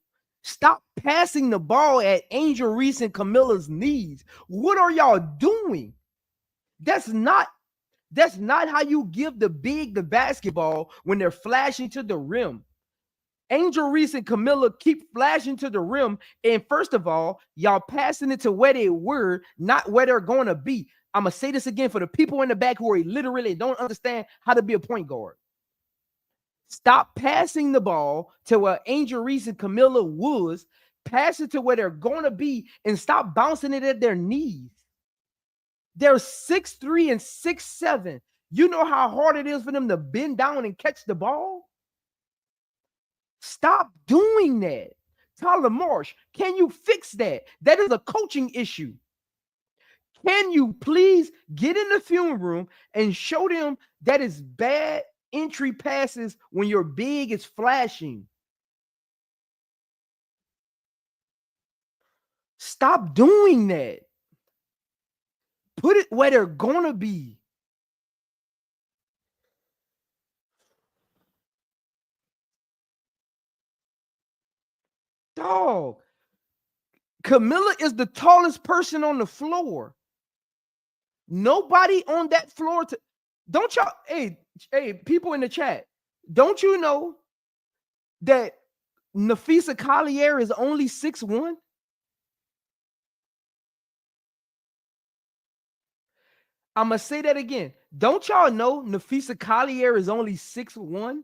stop passing the ball at Angel Reese and Camila's knees? What are y'all doing? That's not how you give the big the basketball when they're flashing to the rim. Angel Reese and Camila keep flashing to the rim, and first of all, y'all passing it to where they were, not where they're going to be. I'm going to say this again for the people in the back who are literally don't understand how to be a point guard. Stop passing the ball to where Angel Reese and Camila was, pass it to where they're going to be, and stop bouncing it at their knees. They're 6'3" and 6'7". You know how hard it is for them to bend down and catch the ball? Stop doing that. Tyler Marsh, can you fix that? That is a coaching issue. Can you please get in the film room and show them that it's bad entry passes when your big is flashing? Stop doing that. Put it where they're going to be. Dog. Camila is the tallest person on the floor. Nobody on that floor. Don't y'all, hey, people in the chat, don't you know that Napheesa Collier is only 6'1"? I'm going to say that again. Don't y'all know Napheesa Collier is only 6'1"?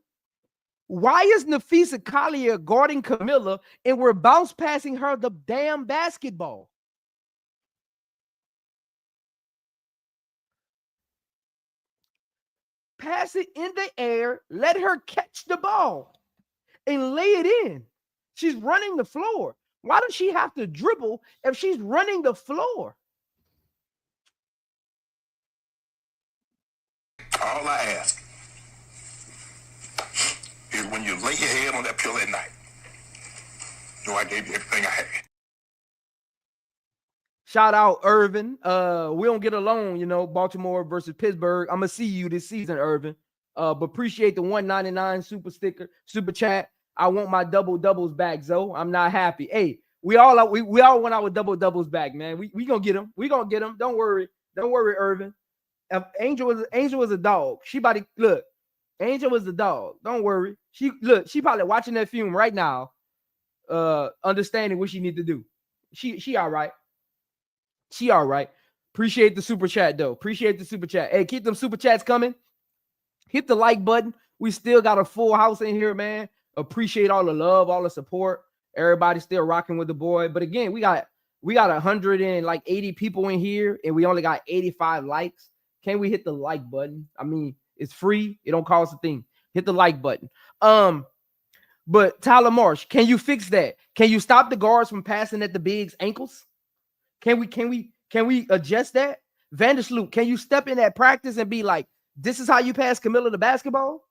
Why is Napheesa Collier guarding Camila and we're bounce passing her the damn basketball? Pass it in the air, let her catch the ball and lay it in. She's running the floor. Why does she have to dribble if she's running the floor? All I ask is when you lay your head on that pillow at night, know I gave you everything I had. Shout out Irvin. We don't get along, you know, Baltimore versus Pittsburgh. I'm gonna see you this season, Irvin. But appreciate the $1.99 super chat. I want my doubles back, Zoe. I'm not happy. Hey, we all want our doubles back, man. We gonna get them. We gonna get them. Don't worry, Irvin. If Angel was a dog. She about to look. Angel was the dog. Don't worry. She probably watching that film right now, understanding what she need to do. She all right. She all right. Appreciate the super chat, though. Appreciate the super chat. Hey, keep them super chats coming. Hit the like button. We still got a full house in here, man. Appreciate all the love, all the support. Everybody still rocking with the boy. But again, we got 180 people in here, and we only got 85 likes. Can we hit the like button? I mean, it's free. It don't cost a thing. Hit the like button. But Tyler Marsh, can you fix that? Can you stop the guards from passing at the bigs' ankles? Can we adjust that? Vandersloot, can you step in at practice and be like, this is how you pass Camila the basketball?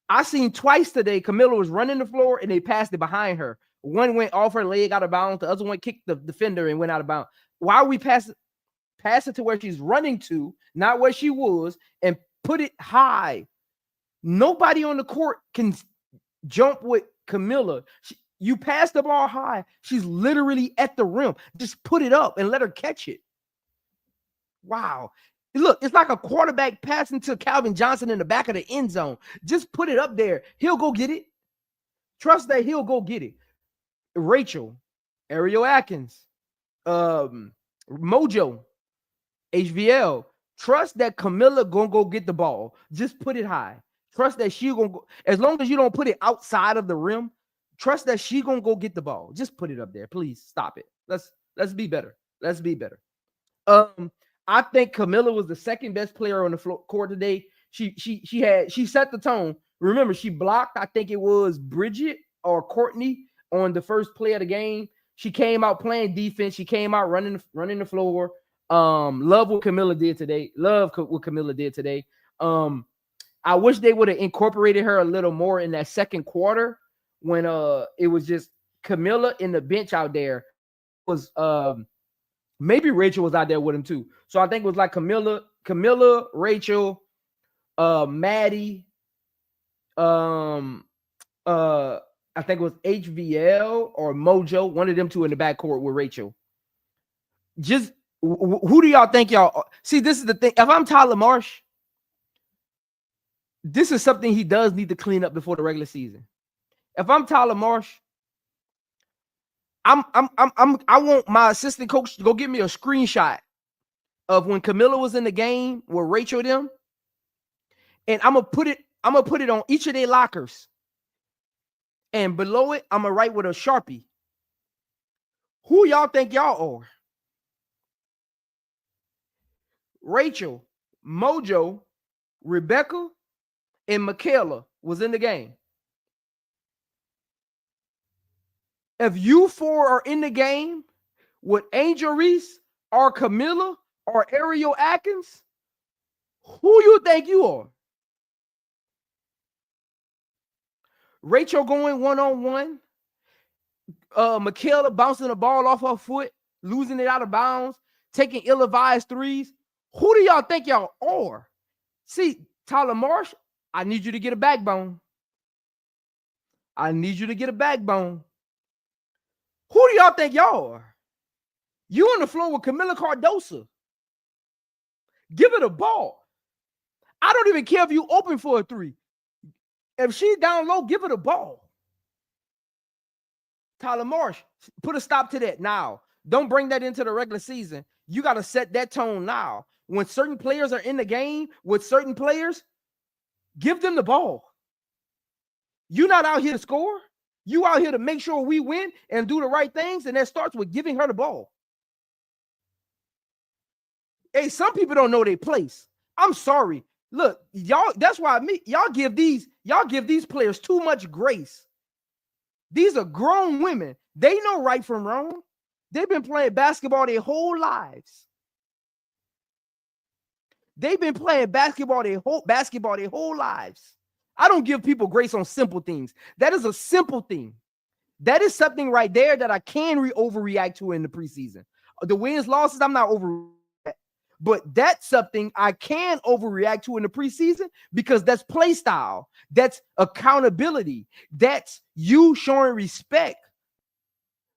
I seen twice today, Camila was running the floor and they passed it behind her. One went off her leg out of bounds. The other one kicked the defender and went out of bounds. Why are we pass it to where she's running to, not where she was, and put it high? Nobody on the court can jump with Camila. You pass the ball high. She's literally at the rim. Just put it up and let her catch it. Wow. Look, it's like a quarterback passing to Calvin Johnson in the back of the end zone. Just put it up there. He'll go get it. Trust that he'll go get it. Rachel, Ariel Atkins, Mojo, HVL. Trust that Camila gonna go get the ball. Just put it high. Trust that she gonna go. As long as you don't put it outside of the rim, trust that she gonna go get the ball. Just put it up there. Please stop it. Let's be better. Let's be better. I think Camila was the second best player on the floor court today. She set the tone. Remember, she blocked, I think it was Bridget or Courtney on the first play of the game. She came out playing defense. She came out running the floor. Love what Camila did today. I wish they would have incorporated her a little more in that second quarter when it was just Camila in the bench out there. It was maybe Rachel was out there with him too. So I think it was like Camila, Rachel, Maddy, I think it was HVL or Mojo, one of them two in the backcourt with Rachel. Just who do y'all think y'all see? This is the thing. If I'm Tyler Marsh, this is something he does need to clean up before the regular season. If I'm Tyler Marsh, I want my assistant coach to go get me a screenshot of when Camila was in the game with Rachel them, and I'm gonna put it on each of their lockers. And below it, I'm gonna write with a Sharpie. Who y'all think y'all are? Rachel, Mojo, Rebecca, and Michaela was in the game. If you four are in the game with Angel Reese or Camila or Ariel Atkins, who you think you are? Rachel going one-on-one. Michaela bouncing the ball off her foot, losing it out of bounds, taking ill-advised threes. Who do y'all think y'all are? See, Tyler Marsh, I need you to get a backbone. I need you to get a backbone. Who do y'all think y'all are? You on the floor with Camila Cardoso. Give it a ball. I don't even care if you open for a three. If she's down low, give her the ball. Tyler Marsh, put a stop to that now. Don't bring that into the regular season. You got to set that tone now. When certain players are in the game with certain players, give them the ball. You're not out here to score. You out here to make sure we win and do the right things, and that starts with giving her the ball. Hey, some people don't know their place. I'm sorry. Look, y'all, that's why y'all give these players too much grace. These are grown women. They know right from wrong. They've been playing basketball their whole lives. They've been playing basketball their whole lives. I don't give people grace on simple things. That is a simple thing. That is something right there that I can overreact to in the preseason. The wins, losses, I'm not overreacting. But that's something I can overreact to in the preseason because that's play style. That's accountability. That's you showing respect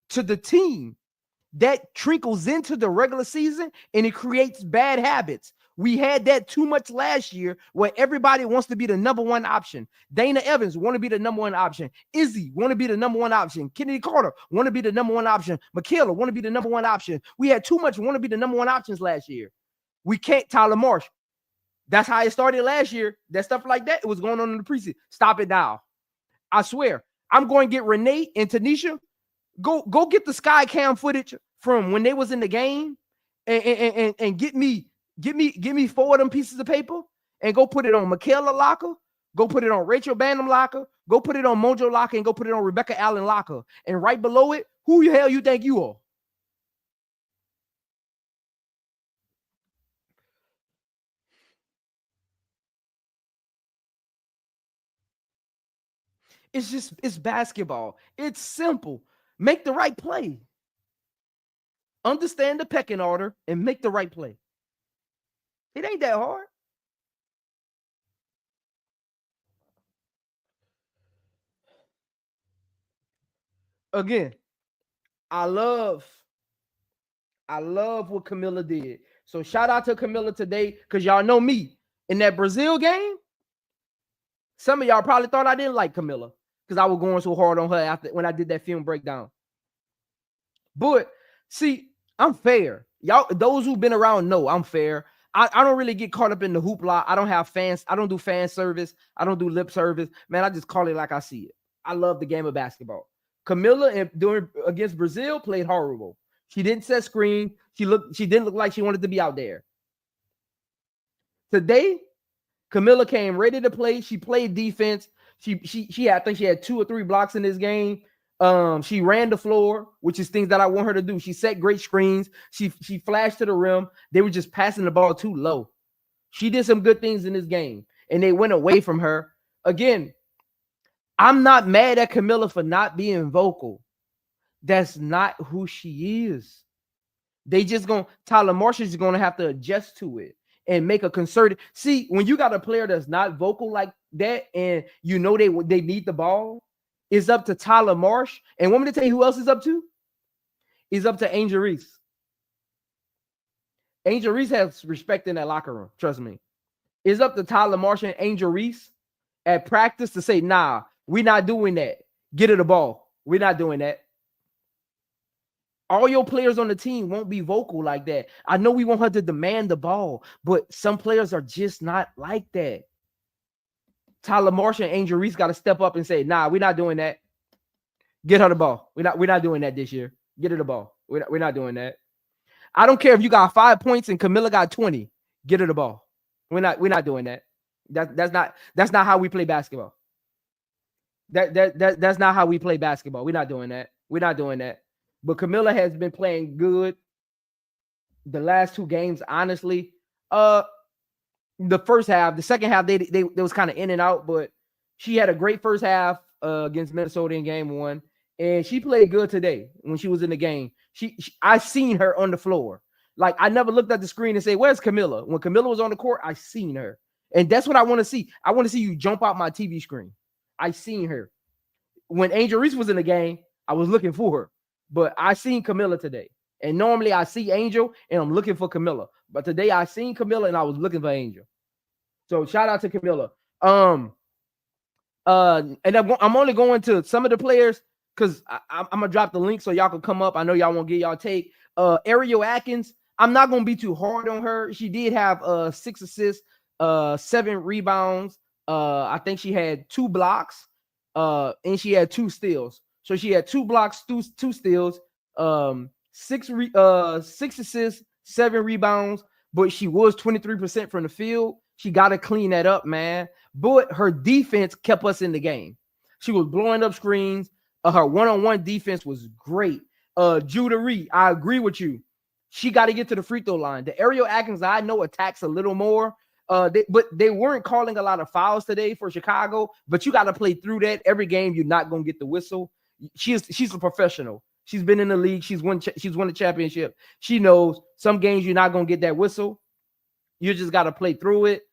to the team. That trickles into the regular season and it creates bad habits. We had that too much last year where everybody wants to be the number one option. Dana Evans want to be the number one option. Izzy want to be the number one option. Kennedy Carter want to be the number one option. Michaela want to be the number one option. We had too much want to be the number one options last year. We can't. Tyler Marsh. That's how it started last year. That stuff like that, it was going on in the preseason. Stop it now. I swear. I'm going to get Renee and Tanisha. Go get the sky cam footage from when they was in the game and get me 4 of them pieces of paper and go put it on Michaela locker. Go put it on Rachel Banham locker. Go put it on Mojo Locker and go put it on Rebecca Allen Locker. And right below it, who the hell you think you are? It's basketball. It's simple. Make the right play. Understand the pecking order and make the right play. It ain't that hard. Again, I love what Camila did. So shout out to Camila today, because y'all know me. In that Brazil game, some of y'all probably thought I didn't like Camila because I was going so hard on her after when I did that film breakdown. But see, I'm fair. Y'all, those who've been around know I'm fair. I don't really get caught up in the hoopla. I don't have fans. I don't do fan service. I don't do lip service. Man, I just call it like I see it. I love the game of basketball. Camila during against Brazil played horrible. She didn't set screen. She didn't look like she wanted to be out there. Today, Camila came ready to play. She played defense. I think she had 2 or 3 blocks in this game. She ran the floor, which is things that I want her to do. She set great screens. She flashed to the rim. They were just passing the ball too low. She did some good things in this game, and they went away from her. Again, I'm not mad at Camila for not being vocal. That's not who she is. Tyler Marshall's going to have to adjust to it and make a concerted. See, when you got a player that's not vocal like that, and you know they need the ball, it's up to Tyler Marsh. And want me to tell you who else is up to? It's up to Angel Reese. Angel Reese has respect in that locker room. Trust me. It's up to Tyler Marsh and Angel Reese at practice to say, nah, we're not doing that. Get her the ball. We're not doing that. All your players on the team won't be vocal like that. I know we want her to demand the ball, but some players are just not like that. Tyler Marsh and Angel Reese got to step up and say, nah, we're not doing that. Get her the ball. We're not doing that this year. Get her the ball. We're not doing that. I don't care if you got 5 points and Camila got 20. Get her the ball. We're not doing that. That's not how we play basketball. That's not how we play basketball. We're not doing that. We're not doing that. But Camila has been playing good the last 2 games, honestly. The first half, the second half, they was kind of in and out, but she had a great first half against Minnesota in game 1, and she played good today when she was in the game. I seen her on the floor. Like, I never looked at the screen and say, where's Camila? When Camila was on the court, I seen her. And that's what I want to see. I want to see you jump out my TV screen. I seen her. When Angel Reese was in the game, I was looking for her. But I seen Camila today. And normally I see Angel and I'm looking for Camila. But today I seen Camila and I was looking for Angel. So shout out to Camila. And I'm only going to some of the players because I'm gonna drop the link so y'all can come up. I know y'all won't get y'all take. Ariel Atkins, I'm not gonna be too hard on her. She did have 6 assists, 7 rebounds. I think she had 2 blocks, and she had 2 steals. So she had 2 blocks, 2 steals, 6 assists, 7 rebounds, but she was 23% from the field. She got to clean that up, man. But her defense kept us in the game. She was blowing up screens. Her one-on-one defense was great. Judah Reed, I agree with you. She got to get to the free throw line. The Ariel Atkins, I know, attacks a little more. But they weren't calling a lot of fouls today for Chicago. But you got to play through that. Every game, you're not going to get the whistle. She's a professional. She's been in the league. She's won the championship. She knows some games you're not going to get that whistle. You just got to play through it.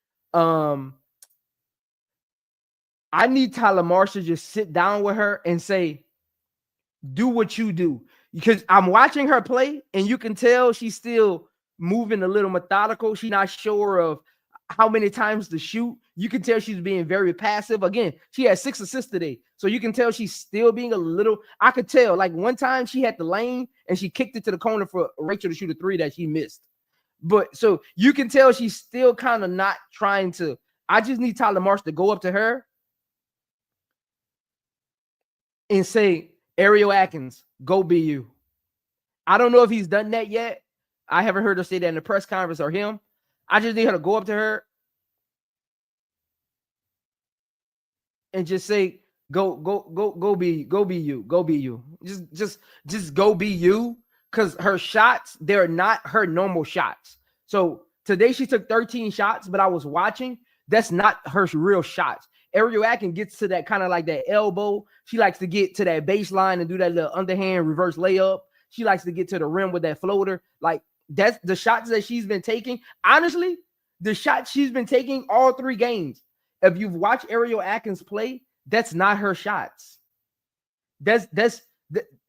I need Tyler Marshall to just sit down with her and say, do what you do. Because I'm watching her play, and you can tell she's still moving a little methodical. She's not sure of how many times to shoot. You can tell she's being very passive. Again, she had 6 assists today. So you can tell she's still being a little, I could tell, like one time she had the lane and she kicked it to the corner for Rachel to shoot a 3 that she missed. But so you can tell she's still kind of not trying to. I just need Tyler Marsh to go up to her and say, Ariel Atkins, go be you. I don't know if he's done that yet. I haven't heard her say that in the press conference or him. I just need her to go up to her and just say, Go be you. Go be you. Just go be you. Because her shots, they're not her normal shots. So today she took 13 shots, but I was watching. That's not her real shots. Ariel Atkins gets to that kind of like that elbow. She likes to get to that baseline and do that little underhand reverse layup. She likes to get to the rim with that floater. Like that's the shots that she's been taking. Honestly, the shots she's been taking all 3 games. If you've watched Ariel Atkins play, that's not her shots.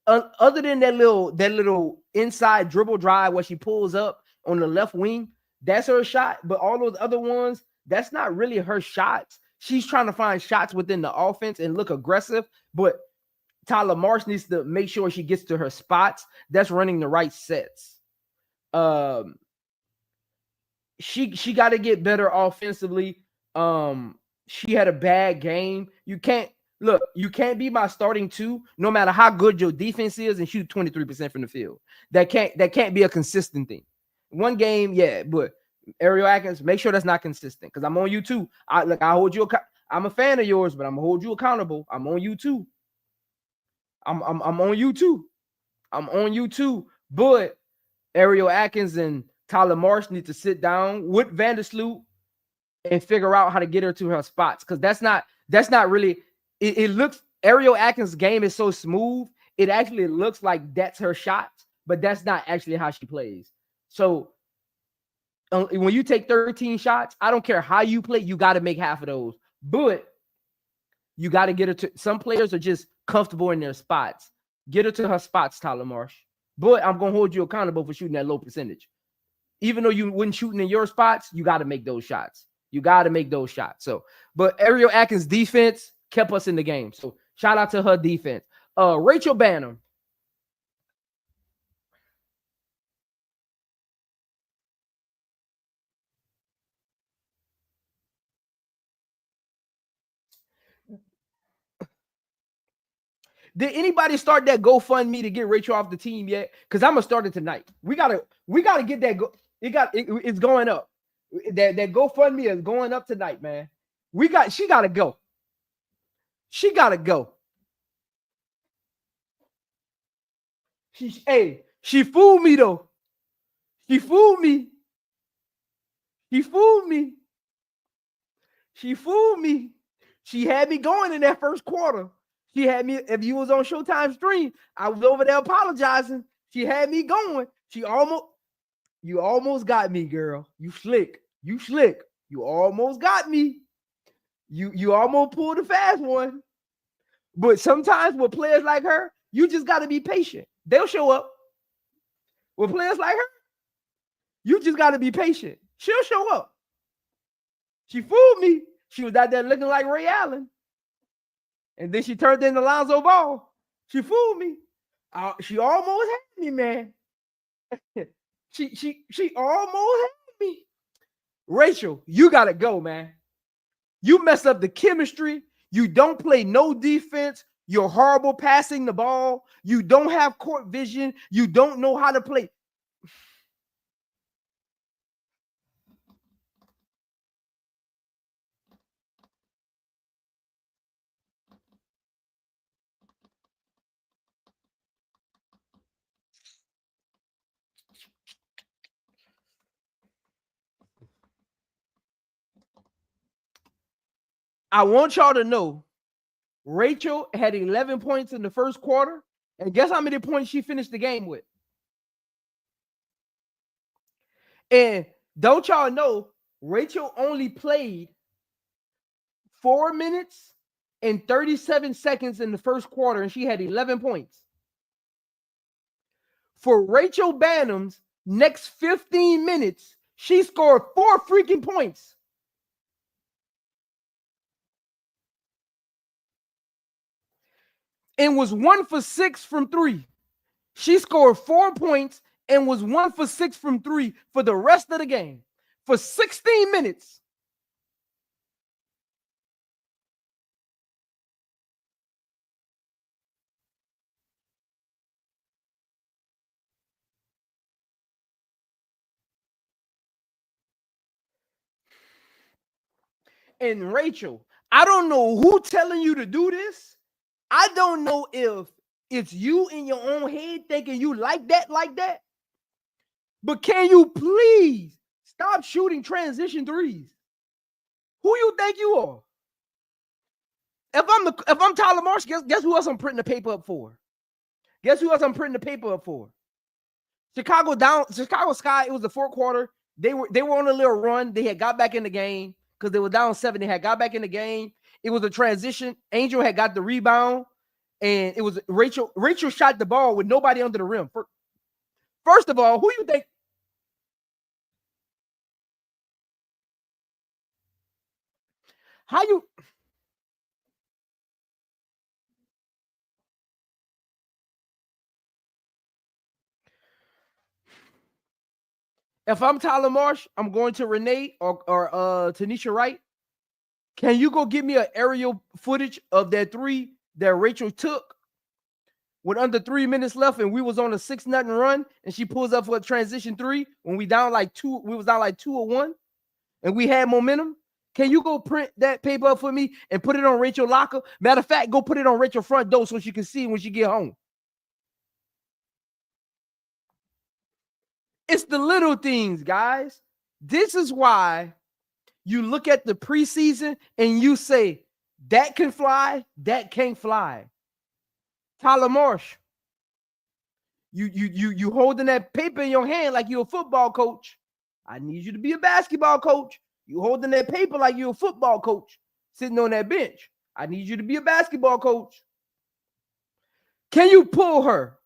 Other than that little inside dribble drive where she pulls up on the left wing, that's her shot. But all those other ones, that's not really her shots. She's trying to find shots within the offense and look aggressive. But Tyler Marsh needs to make sure she gets to her spots. That's running the right sets. She got to get better offensively. She had a bad game. You can't be my starting 2 no matter how good your defense is and shoot 23% from the field. That can't be a consistent thing. One game, yeah, but Ariel Atkins, make sure that's not consistent because I'm on you too. I hold you. I'm a fan of yours, but I'm gonna hold you accountable. I'm on you too. I'm on you too. I'm on you too. But Ariel Atkins and Tyler Marsh need to sit down with Vandersloot and figure out how to get her to her spots because that's not really. It looks Ariel Atkins' game is so smooth. It actually looks like that's her shot, but that's not actually how she plays. So when you take 13 shots, I don't care how you play, you got to make half of those. But you got to get her to. Some players are just comfortable in their spots. Get her to her spots, Tyler Marsh. But I'm gonna hold you accountable for shooting that low percentage. Even though you wouldn't shooting in your spots, you got to make those shots. You got to make those shots. So, but Ariel Atkins' defense kept us in the game. So shout out to her defense. Rachel Banham. Did anybody start that GoFundMe to get Rachel off the team yet? Because I'm gonna start it tonight. We gotta get that. It's going up. That GoFundMe is going up tonight, man. She gotta go. She gotta go. She fooled me though. She fooled me. She fooled me. She fooled me. She had me going in that first quarter. She had me, if you was on Showtime stream, I was over there apologizing. She had me going. You almost got me, girl. You slick. You almost got me. You almost pulled a fast one. But sometimes with players like her, you just got to be patient. They'll show up. With players like her, you just got to be patient. She'll show up. She fooled me. She was out there looking like Ray Allen. And then she turned into Lonzo Ball. She fooled me. She almost had me, man. she almost had me. Rachel, you got to go, man. You mess up the chemistry. You don't play no defense. You're horrible passing the ball. You don't have court vision. You don't know how to play. I want y'all to know Rachel had 11 points in the first quarter. And guess how many points she finished the game with? And don't y'all know Rachel only played 4 minutes and 37 seconds in the first quarter, and she had 11 points. For Rachel Banham's next 15 minutes, she scored 4 freaking points. And was 1 for 6 from 3. She scored 4 points and was 1 for 6 from 3 for the rest of the game for 16 minutes. And Rachel, I don't know who telling you to do this. I don't know if it's you in your own head thinking you like that. But can you please stop shooting transition threes? Who you think you are? If I'm Tyler Marsh, guess who else I'm printing the paper up for? Guess who else I'm printing the paper up for? Chicago Sky. It was the fourth quarter. They were on a little run. They had got back in the game because they were down 7. They had got back in the game. It was a transition. Angel had got the rebound, and it was Rachel. Rachel shot the ball with nobody under the rim. First of all, who you think? How you? If I'm Tyler Marsh, I'm going to Renee or Tanisha Wright. Can you go give me an aerial footage of that 3 that Rachel took with under 3 minutes left, and we was on a 6-0 run, and she pulls up for a transition 3 when we down like 2, we was down like 2 or 1, and we had momentum. Can you go print that paper up for me and put it on Rachel locker? Matter of fact, go put it on Rachel front door so she can see when she get home. It's the little things, guys. This is why you look at the preseason and you say, that can fly, that can't fly. Tyler Marsh, you holding that paper in your hand like you're a football coach. I need you to be a basketball coach. You holding that paper like you're a football coach sitting on that bench. I need you to be a basketball coach. Can you pull her?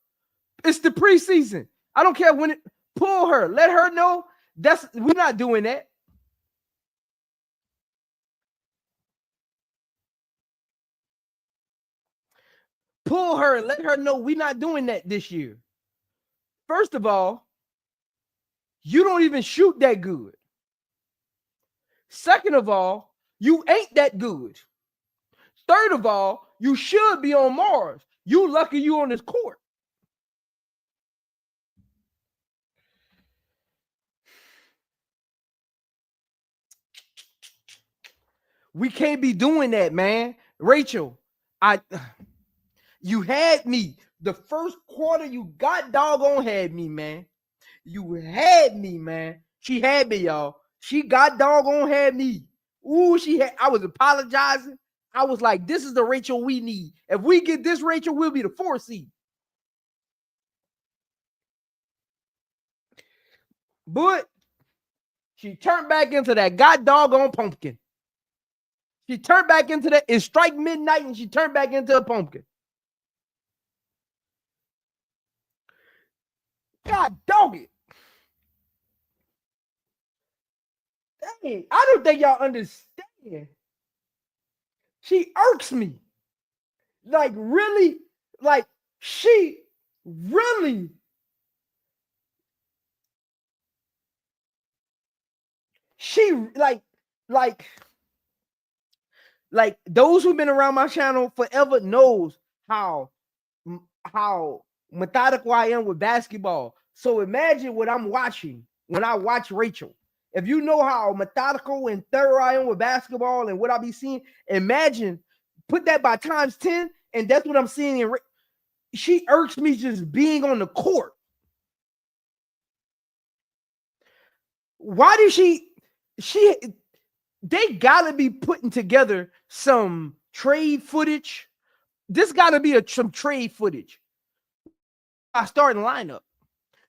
It's the preseason. I don't care when pull her. Let her know we're not doing that. Pull her and let her know we're not doing that this year. First of all, you don't even shoot that good. Second of all, you ain't that good. Third of all, you should be on Mars. You lucky you on this court. We can't be doing that, man. Rachel, you had me. The first quarter, you got doggone had me, man. You had me, man. She had me, y'all. She got doggone had me. Ooh, I was apologizing. I was like, this is the Rachel we need. If we get this Rachel, we'll be the 4th seed. But she turned back into that god doggone pumpkin. She turned back into that. It strike midnight and she turned back into a pumpkin. God dog it. Dang, I don't think y'all understand. She irks me. Like, really, like, she really. She like those who've been around my channel forever knows how methodical I am with basketball. So imagine what I'm watching when I watch Rachel. If you know how methodical and thorough I am with basketball and what I be seeing, imagine, put that by times 10, and that's what I'm seeing. She irks me just being on the court. Why did they gotta be putting together some trade footage. This gotta be some trade footage. I starting lineup.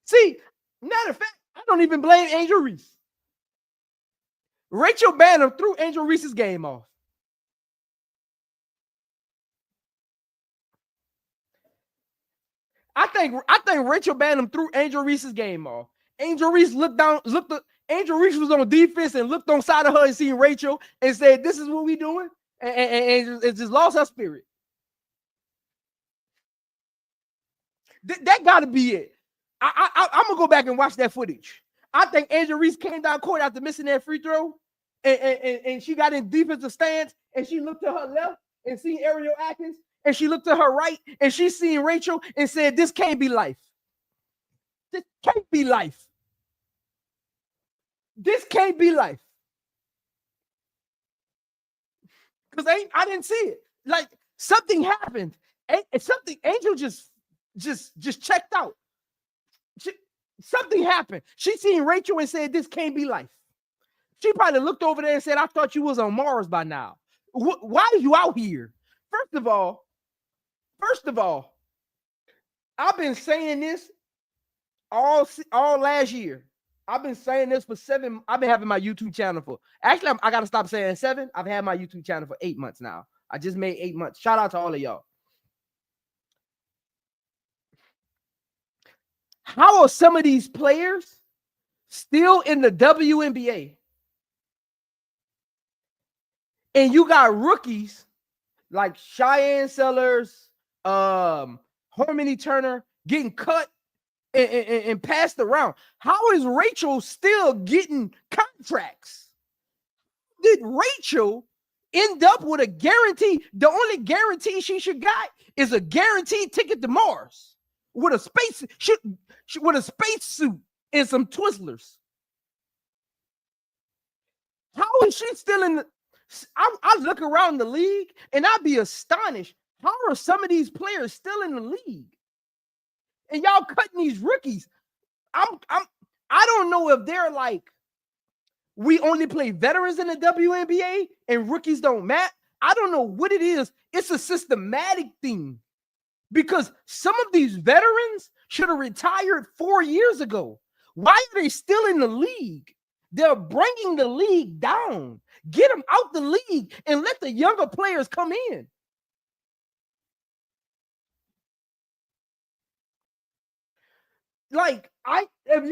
See, matter of fact, I don't even blame Angel Reese. Rachel Banham threw Angel Reese's game off. I think Rachel Banham threw Angel Reese's game off. Angel Reese Angel Reese was on defense and looked on side of her and seen Rachel and said, "This is what we doing," and it just lost her spirit. That got to be it. I'm gonna go back and watch that footage. I think Angel Reese came down court after missing that free throw, and she got in defensive stance, and she looked to her left and seen Ariel Atkins, and she looked to her right and she seen Rachel and said, "This can't be life. This can't be life. This can't be life." Because I didn't see it. Like something happened. Something Angel just checked out. Something happened. She seen Rachel and said, "This can't be life." She probably looked over there and said, "I thought you was on Mars by now. Why are you out here?" First of all, I've been saying this all last year. I've been saying this for 7. I've been having my YouTube channel for. Actually, I got to stop saying 7. I've had my YouTube channel for 8 months now. I just made 8 months. Shout out to all of y'all. How are some of these players still in the WNBA? And you got rookies like Cheyenne Sellers, Harmony Turner getting cut and passed around. How is Rachel still getting contracts? Did Rachel end up with a guarantee? The only guarantee she should got is a guaranteed ticket to Mars with a space suit and some Twizzlers. How is she still in the? I look around the league and I'd be astonished. How are some of these players still in the league? And y'all cutting these rookies. I don't know if they're like, we only play veterans in the WNBA and rookies don't matter. I don't know what it is. It's a systematic thing because some of these veterans should have retired 4 years ago. Why are they still in the league? They're bringing the league down. Get them out the league and let the younger players come in. Like if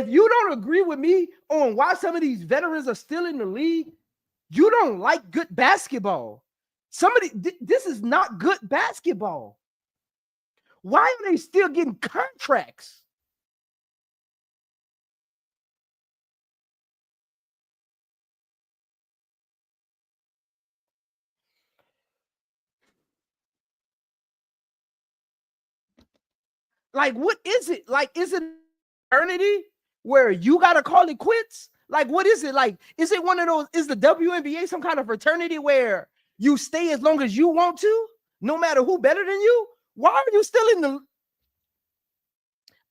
you don't agree with me on why some of these veterans are still in the league, you don't like good basketball. This is not good basketball. Why are they still getting contracts? Like, what is it? Like, is it eternity where you got to call it quits? Like, what is it? Like, is it one of those? Is the WNBA some kind of fraternity where you stay as long as you want to, no matter who better than you? Why are you still in the?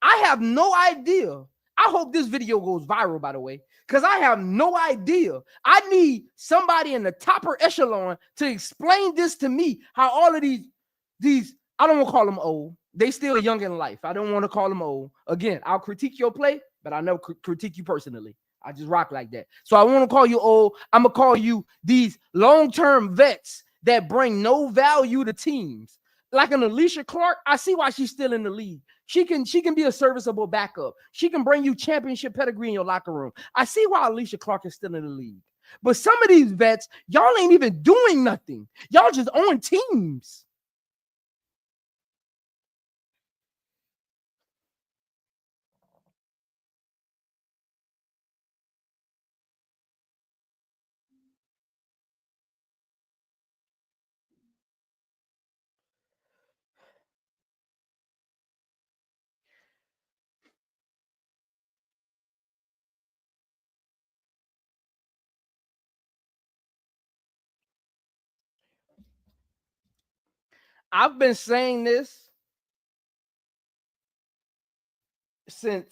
I have no idea. I hope this video goes viral, by the way, because I have no idea. I need somebody in the topper echelon to explain this to me, how all of these, I don't want to call them old. They still young in life. I don't want to call them old. Again, I'll critique your play, but I never critique you personally. I just rock like that. So I want to call you old. I'm going to call you these long-term vets that bring no value to teams. Like an Alicia Clark, I see why she's still in the league. She can be a serviceable backup. She can bring you championship pedigree in your locker room. I see why Alicia Clark is still in the league. But some of these vets, y'all ain't even doing nothing. Y'all just on teams. I've been saying this since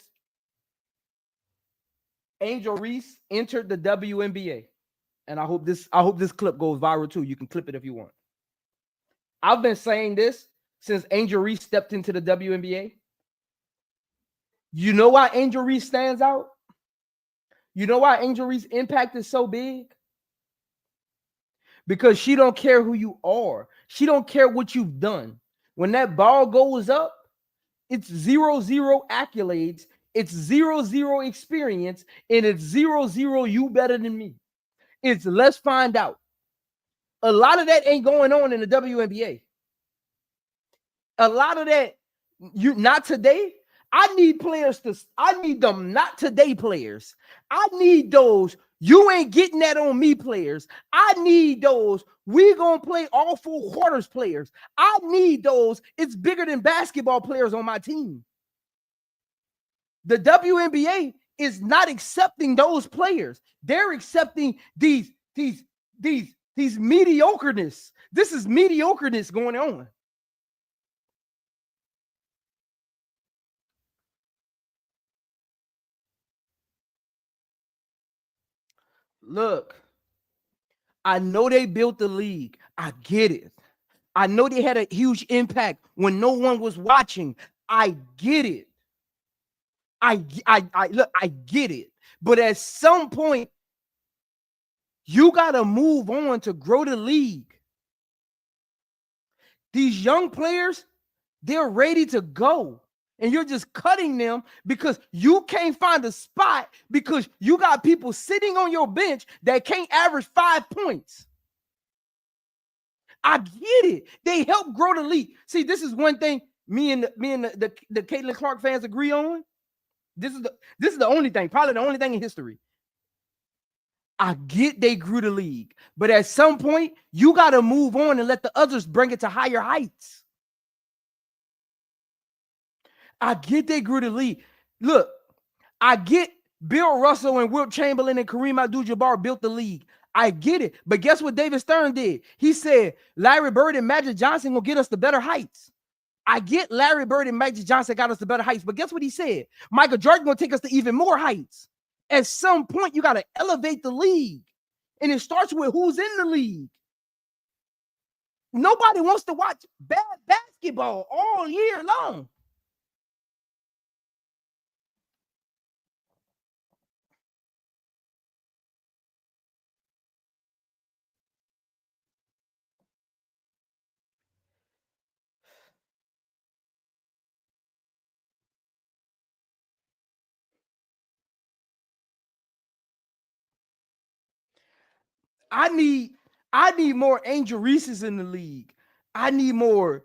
Angel Reese entered the WNBA. And I hope this clip goes viral too. You can clip it if you want. I've been saying this since Angel Reese stepped into the WNBA. You know why Angel Reese stands out? You know why Angel Reese's impact is so big? Because she don't care who you are. She don't care what you've done. When that ball goes up, it's 0-0 accolades. It's 0-0 experience. And it's 0-0 you better than me. It's let's find out. A lot of that ain't going on in the WNBA. A lot of that, not today. I need them not today players. I need those, you ain't getting that on me players. I need those, we gonna play all 4 quarters players. I need those, it's bigger than basketball players on my team. The WNBA is not accepting those players. They're accepting these He's mediocreness. This is mediocreness going on. Look, I know they built the league. I get it. I know they had a huge impact when no one was watching. I get it. I look, I get it. But at some point, you got to move on to grow the league. These young players, they're ready to go. And you're just cutting them because you can't find a spot because you got people sitting on your bench that can't average 5 points. I get it. They help grow the league. See, this is one thing me and the Caitlin Clark fans agree on. This is the only thing, probably the only thing in history. I get they grew the league, but at some point, you got to move on and let the others bring it to higher heights. I get they grew the league. Look, I get Bill Russell and Wilt Chamberlain and Kareem Abdul-Jabbar built the league. I get it. But guess what David Stern did? He said, Larry Bird and Magic Johnson will get us to better heights. I get Larry Bird and Magic Johnson got us to better heights. But guess what he said? Michael Jordan going to take us to even more heights. At some point, you got to elevate the league. And it starts with who's in the league. Nobody wants to watch bad basketball all year long. I need more Angel Reese's in the league. I need more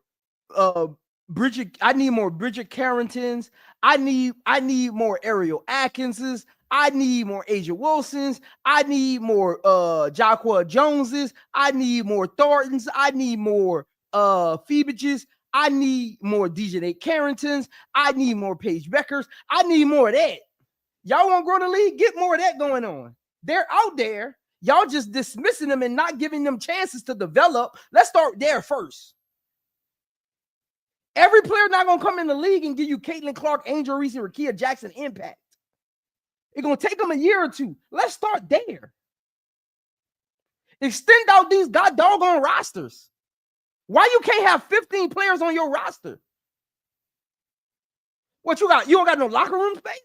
Bridget Carringtons. I need more Ariel Atkinses. I need more Asia Wilsons. I need more Jacqua Joneses. I need more Thorntons. I need more Phoebages. I need more DJ Carringtons. I need more Paige Beckers. I need more of that. Y'all want to grow the league? Get more of that going on. They're out there. Y'all just dismissing them and not giving them chances to develop. Let's start there first. Every player not going to come in the league and give you Caitlin Clark, Angel Reese, and Rakia Jackson impact. It's going to take them a year or two. Let's start there. Extend out these god doggone rosters. Why you can't have 15 players on your roster? What you got? You don't got no locker room space?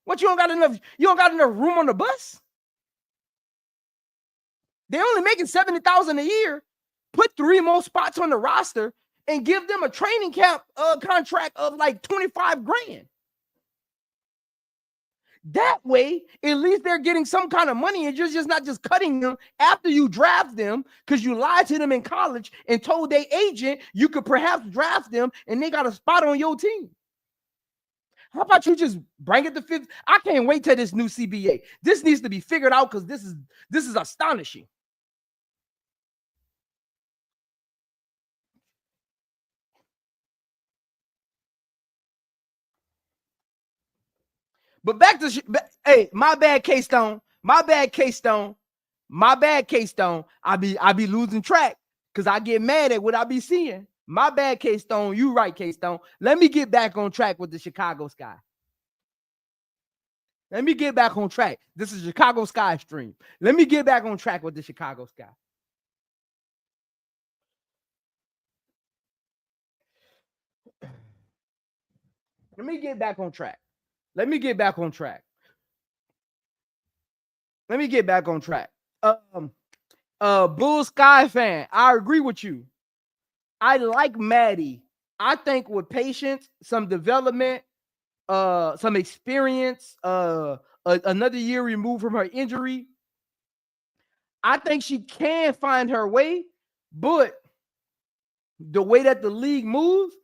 What, you don't got enough room on the bus? They're only making $70,000 a year. Put 3 more spots on the roster and give them a training camp contract of like $25,000. That way, at least they're getting some kind of money, and you're just not just cutting them after you draft them because you lied to them in college and told their agent you could perhaps draft them and they got a spot on your team. How about you just bring it to 50? I can't wait till this new CBA. This needs to be figured out because this is astonishing. But back to hey, my bad, K-Stone. My bad, K-Stone. My bad, K-Stone. I be losing track because I get mad at what I be seeing. My bad, K-Stone. You right, K-Stone. Let me get back on track with the Chicago Sky. Let me get back on track. This is Chicago Sky stream. Let me get back on track with the Chicago Sky. Let me get back on track. Let me get back on track. Let me get back on track. Bull Sky fan, I agree with you. I like Maddy. I think with patience, some development, some experience, another year removed from her injury, I think she can find her way. But the way that the league moves,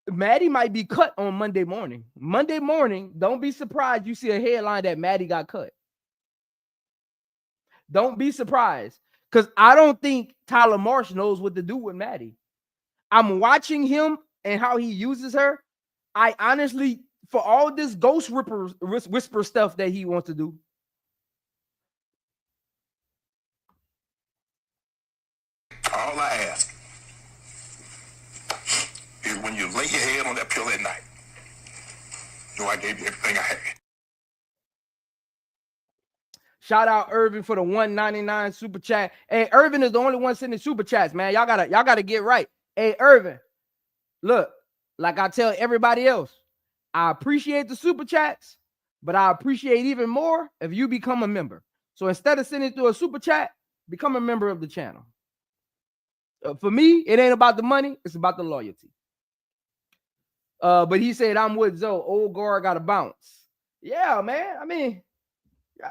Maddy might be cut on Monday morning. Monday morning, don't be surprised you see a headline that Maddy got cut. Don't be surprised because I don't think Tyler Marsh knows what to do with Maddy. I'm watching him and how he uses her. I honestly, for all this ghost whisper stuff that he wants to do, All I ask is when you lay your head on that pillow at night, know I gave you everything I had. Shout out Irvin for the $1.99 super chat. Hey, Irvin is the only one sending super chats, man. Y'all gotta get right. Hey, Irvin, look, like I tell everybody else, I appreciate the super chats, but I appreciate even more if you become a member. So instead of sending through a super chat, become a member of the channel. For me, it ain't about the money, it's about the loyalty. But he said, I'm with Zoe. Old guard got to bounce. Yeah, man. I mean, yeah.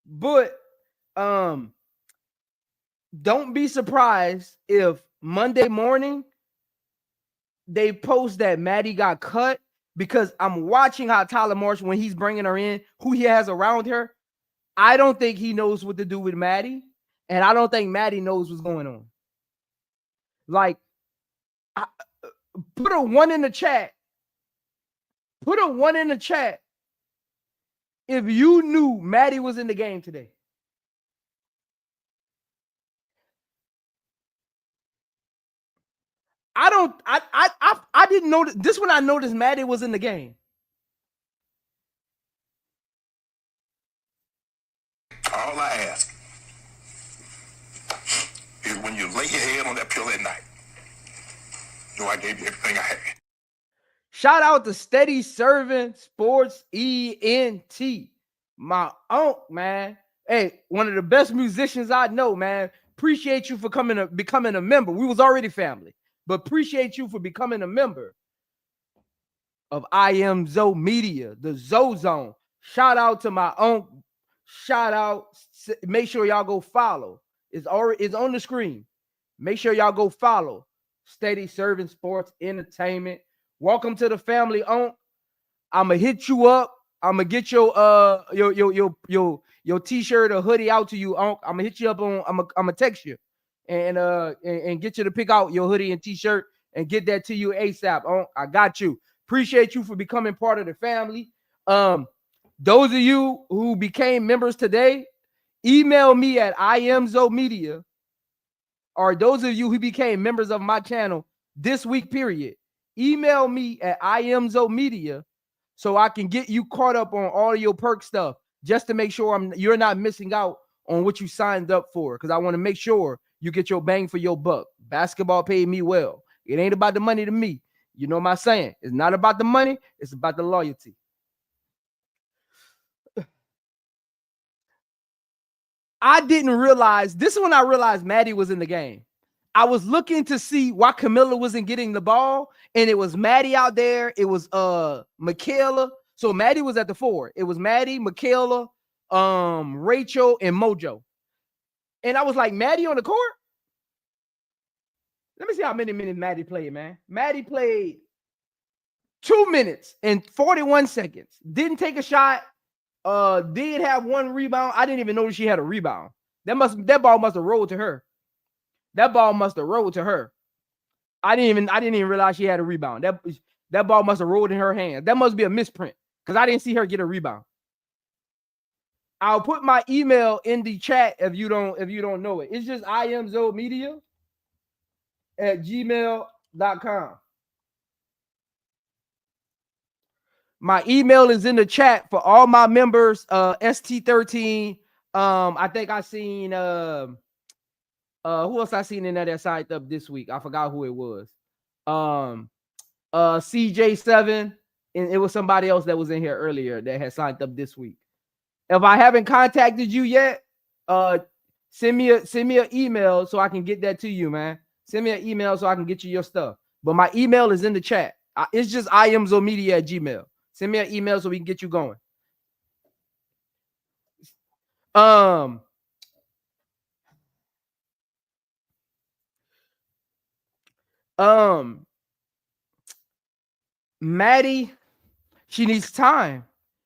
But don't be surprised if Monday morning they post that Maddy got cut, because I'm watching how Tyler Marshall, when he's bringing her in, who he has around her, I don't think he knows what to do with Maddy, and I don't think Maddy knows what's going on. Like, put a 1 in the chat. Put a 1 in the chat if you knew Maddy was in the game today. I didn't know this when I noticed Maddy was in the game. All I ask is when you lay your head on that pillow at night, know I gave you everything I had. Shout out to Steady Serving Sports ENT. My uncle, man. Hey, one of the best musicians I know, man. Appreciate you for becoming a member. We was already family, but appreciate you for becoming a member of iamzomedia, the Zoe Zone. Shout out to my uncle. Shout out. Make sure y'all go follow. It's on the screen. Make sure y'all go follow Steady Serving Sports Entertainment. Welcome to the family, Unc. I'ma hit you up. I'ma get your t-shirt or hoodie out to you, Unc. I'ma hit you up on. I'ma text you, and get you to pick out your hoodie and t-shirt and get that to you ASAP, Unc. I got you. Appreciate you for becoming part of the family. Those of you who became members today, email me at iamzomedia, or those of you who became members of my channel this week, period, email me at iamzomedia so I can get you caught up on all of your perk stuff, just to make sure you're not missing out on what you signed up for, because I want to make sure you get your bang for your buck. Basketball paid me well. It ain't about the money to me. You know my saying. It's not about the money. It's about the loyalty. I didn't realize, this is when I realized Maddy was in the game. I was looking to see why Camila wasn't getting the ball, and it was Maddy out there. It was Michaela. So Maddy was at the 4. It was Maddy, Michaela, Rachel, and Mojo. And I was like, Maddy on the court? Let me see how many minutes Maddy played, man. Maddy played 2 minutes and 41 seconds. Didn't take a shot. Did have 1 rebound. I didn't even notice she had a rebound. That ball must have rolled to her. That ball must have rolled to her. I didn't even realize she had a rebound. That ball must have rolled in her hand. That must be a misprint, because I didn't see her get a rebound. I'll put my email in the chat if you don't know it. It's just iamzomedia@gmail.com. My email is in the chat for all my members. ST13. I think I seen who else I seen in there that signed up this week? I forgot who it was. CJ7, and it was somebody else that was in here earlier that had signed up this week. If I haven't contacted you yet, send me an email so I can get that to you, man. Send me an email so I can get you your stuff. But my email is in the chat. It's just iamzomedia@gmail. Send me an email so we can get you going. Maddy, she needs time.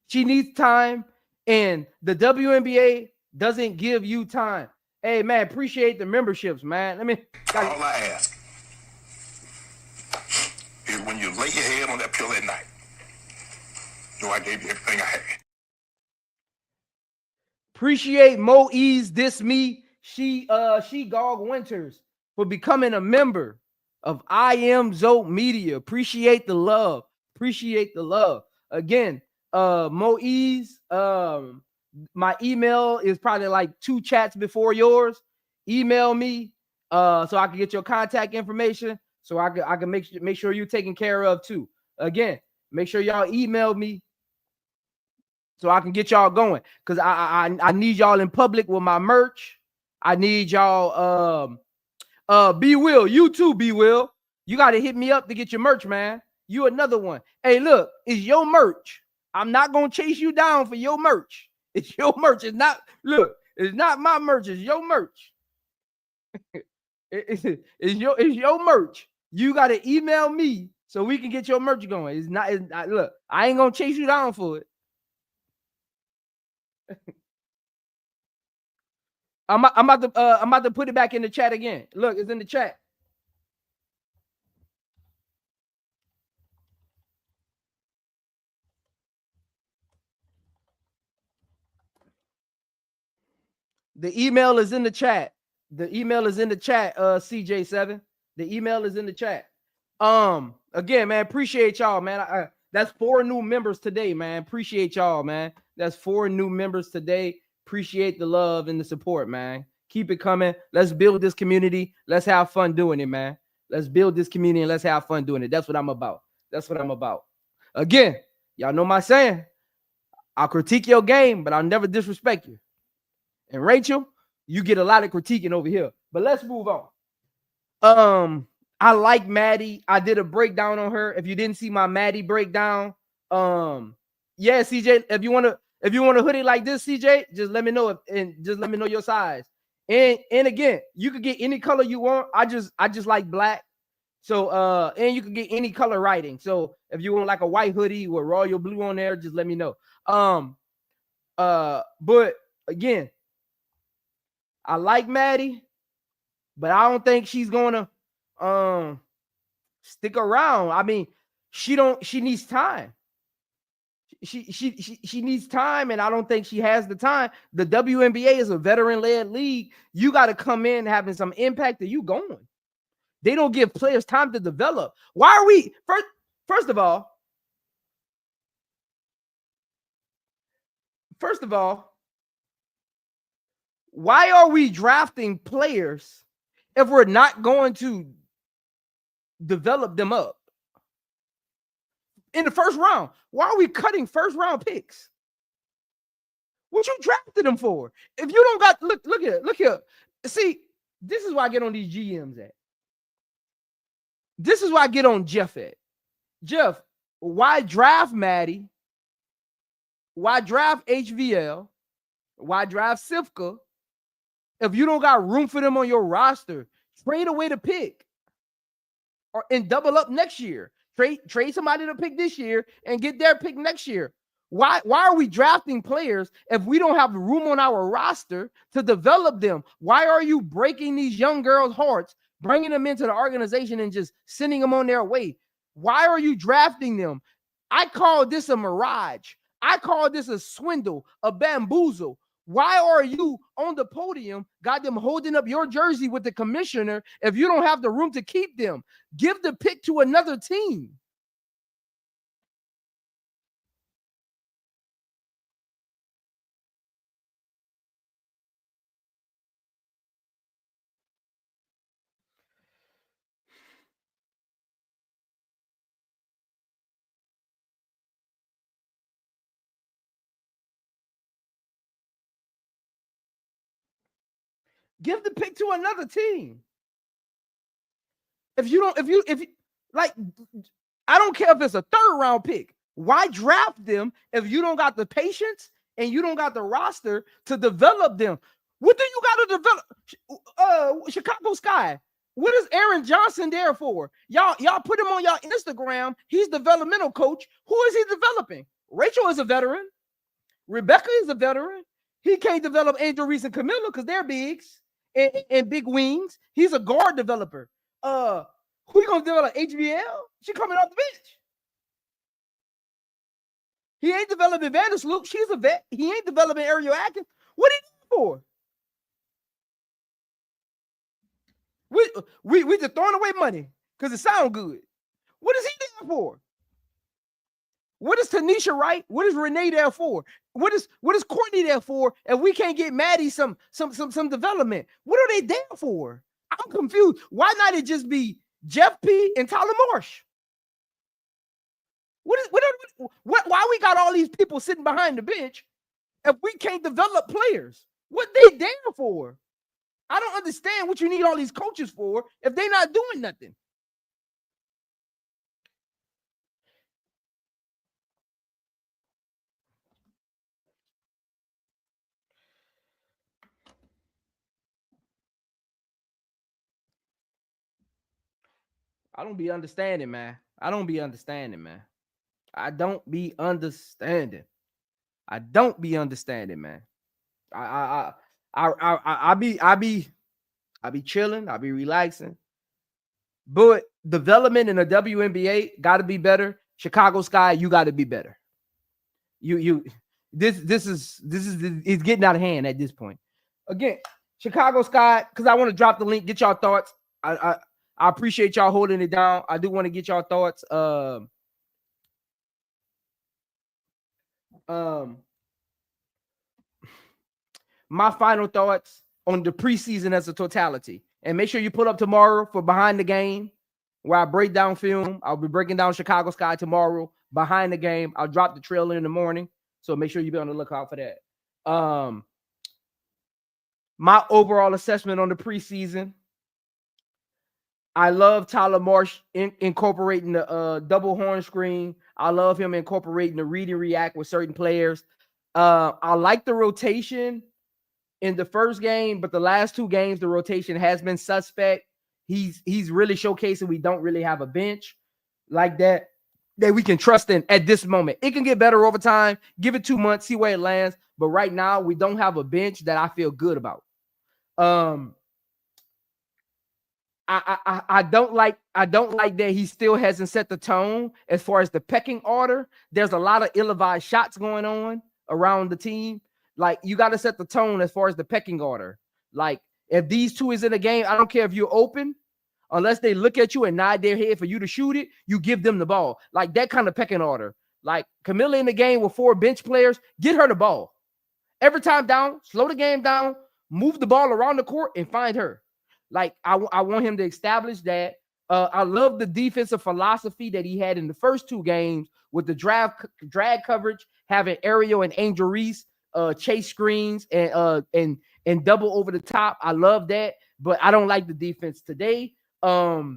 She needs time, and the WNBA doesn't give you time. Hey, man, appreciate the memberships, man. All I ask is when you lay your head on that pillow at night, Know I gave you everything I had. Appreciate Moe's This Me, She Gog Winters for becoming a member of iamzomedia. Appreciate the love. Appreciate the love. Again, Moe's, my email is probably like 2 chats before yours. Email me so I can get your contact information so I can make sure you're taken care of too. Again, make sure y'all email me so I can get y'all going, because I need y'all in public with my merch. I need y'all B Will, you too, B Will. You got to hit me up to get your merch, man. You another one. Hey, look, it's your merch. I'm not gonna chase you down for your merch. It's your merch. It's not, look, it's not my merch, it's your merch. it's your merch. You got to email me so we can get your merch going. It's not, look, I ain't gonna chase you down for it. I'm about to put it back in the chat again. Look, it's in the chat. The email is in the chat. The email is in the chat, CJ7. The email is in the chat. Again, man, appreciate y'all, man. That's 4 new members today, man. Appreciate y'all, man. That's 4 new members today. Appreciate the love and the support, man. Keep it coming. Let's build this community. Let's have fun doing it, man. Let's build this community and let's have fun doing it. That's what I'm about. That's what I'm about. Again, y'all know my saying. I'll critique your game, but I'll never disrespect you. And Rachel, you get a lot of critiquing over here. But let's move on. I like Maddy. I did a breakdown on her. If you didn't see my Maddy breakdown, yeah, CJ, if you want to hoodie like this, CJ, just let me know and just let me know your size. And again, you could get any color you want. I just like black. So and you can get any color writing. So if you want like a white hoodie with royal blue on there, just let me know. But again, I like Maddy, but I don't think she's gonna stick around. I mean, she needs time. She needs time, and I don't think she has the time. The WNBA is a veteran-led league. You got to come in having some impact, or you going. They don't give players time to develop. Why are we first of all, why are we drafting players if we're not going to develop them up in the first round? Why are we cutting first round picks? What you drafted them for? If you don't got, look here. See, this is why I get on these GMs at. This is why I get on Jeff at. Jeff, why draft Maddy? Why draft HVL? Why draft Sifka? If you don't got room for them on your roster, trade away the pick and double up next year. Trade somebody to pick this year and get their pick next year. Why are we drafting players if we don't have room on our roster to develop them? Why are you breaking these young girls' hearts, bringing them into the organization and just sending them on their way? Why are you drafting them? I call this a mirage. I call this a swindle, a bamboozle. Why are you on the podium, got them holding up your jersey with the commissioner if you don't have the room to keep them? Give the pick to another team. Give the pick to another team. If you like, I don't care if it's a 3rd round pick. Why draft them if you don't got the patience and you don't got the roster to develop them? What do you got to develop? Chicago Sky. What is Aaron Johnson there for? Y'all put him on y'all Instagram. He's developmental coach. Who is he developing? Rachel is a veteran. Rebecca is a veteran. He can't develop Angel Reese and Camila because they're bigs and big wings. He's a guard developer. Who you gonna develop? HBL? She coming off the bench. He ain't developing Vandersloot. She's a vet. He ain't developing Ariel Atkins. What are you doing for? We just throwing away money because it sounds good. What is he there for? What is Tanisha Wright? What is Renee there for? What is Courtney there for? If we can't get Maddy some development, what are they there for? I'm confused. Why not it just be Jeff P and Tyler Marsh? Why we got all these people sitting behind the bench if we can't develop players? What they there for? I don't understand what you need all these coaches for if they're not doing nothing. I don't be understanding, man. I don't be understanding, man. I don't be understanding, man. I be chilling, I be relaxing. But development in the WNBA got to be better. Chicago Sky, you got to be better. This is it's getting out of hand at this point. Again, Chicago Sky, because I want to drop the link, get y'all thoughts. I appreciate y'all holding it down. I do want to get y'all thoughts. My final thoughts on the preseason as a totality. And make sure you pull up tomorrow for Behind the Game, where I break down film. I'll be breaking down Chicago Sky tomorrow. Behind the Game. I'll drop the trailer in the morning. So make sure you be on the lookout for that. My overall assessment on the preseason. I love Tyler Marsh incorporating the double horn screen. I love him incorporating the read and react with certain players. I like the rotation in the first game, but the last two games, the rotation has been suspect. He's really showcasing we don't really have a bench like that we can trust in at this moment. It can get better over time. Give it 2 months, see where it lands. But right now, we don't have a bench that I feel good about. I don't like that he still hasn't set the tone as far as the pecking order. There's a lot of ill-advised shots going on around the team. Like, you got to set the tone as far as the pecking order. Like, if these two is in a game, I don't care if you're open, unless they look at you and nod their head for you to shoot it, you give them the ball. Like, that kind of pecking order. Like, Camila in the game with 4 bench players, get her the ball. Every time down, slow the game down, move the ball around the court and find her. Like, I want him to establish that. I love the defensive philosophy that he had in the first 2 games with the drag coverage, having Ariel and Angel Reese chase screens and double over the top. I love that, but I don't like the defense today. I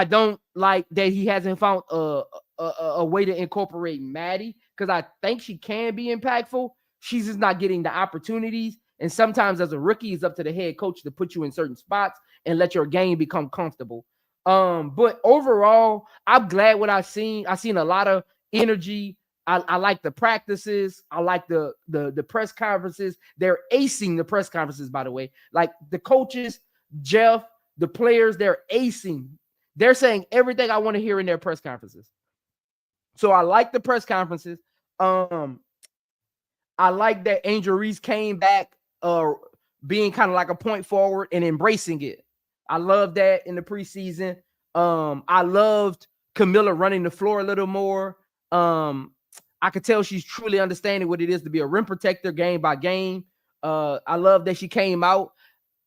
don't like that he hasn't found a way to incorporate Maddy, because I think she can be impactful. She's just not getting the opportunities. And sometimes as a rookie, it's up to the head coach to put you in certain spots and let your game become comfortable. But overall, I'm glad what I've seen. I've seen a lot of energy. I like the practices. I like the press conferences. They're acing the press conferences, by the way. Like, the coaches, Jeff, the players, they're acing. They're saying everything I want to hear in their press conferences. So I like the press conferences. I like that Angel Reese came back being kind of like a point forward and embracing it. I love that in the preseason. I loved Camila running the floor a little more. I could tell she's truly understanding what it is to be a rim protector game by game. I love that she came out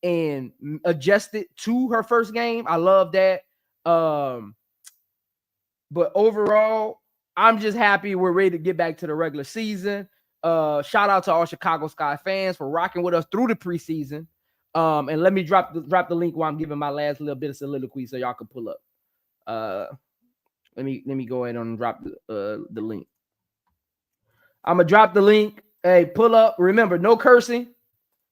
and adjusted to her first game. I love that. But overall, I'm just happy we're ready to get back to the regular season. Shout out to all Chicago Sky fans for rocking with us through the preseason. And let me drop the link while I'm giving my last little bit of soliloquy so y'all can pull up. Let me go ahead and drop the link. I'm gonna drop the link. Hey, pull up. Remember, no cursing.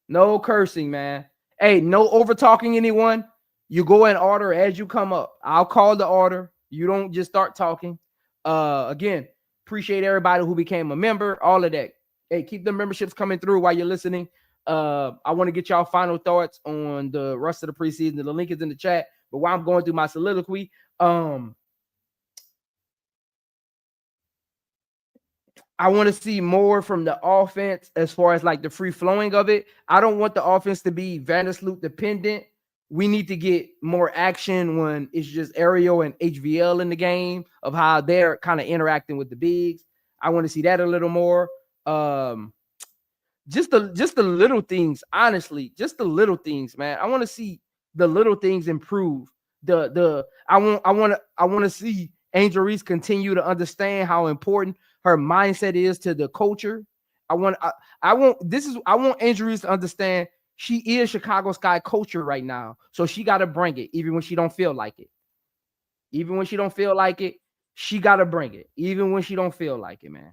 No cursing, man. Hey, no over talking anyone. You go in order as you come up. I'll call the order. You don't just start talking. Again, appreciate everybody who became a member, all of that. Hey, keep the memberships coming through while you're listening. I want to get y'all final thoughts on the rest of the preseason. The link is in the chat. But while I'm going through my soliloquy, I want to see more from the offense as far as like the free flowing of it. I don't want the offense to be Vandersloot dependent. We need to get more action when it's just Ariel and HVL in the game of how they're kind of interacting with the bigs. I want to see that a little more. Just the little things, honestly, just the little things, man. I want to see the little things improve. I want to see Angel Reese continue to understand how important her mindset is to the culture. I want Angel Reese to understand she is Chicago Sky culture right now. So she got to bring it, even when she don't feel like it. Even when she don't feel like it, she got to bring it. Even when she don't feel like it, man.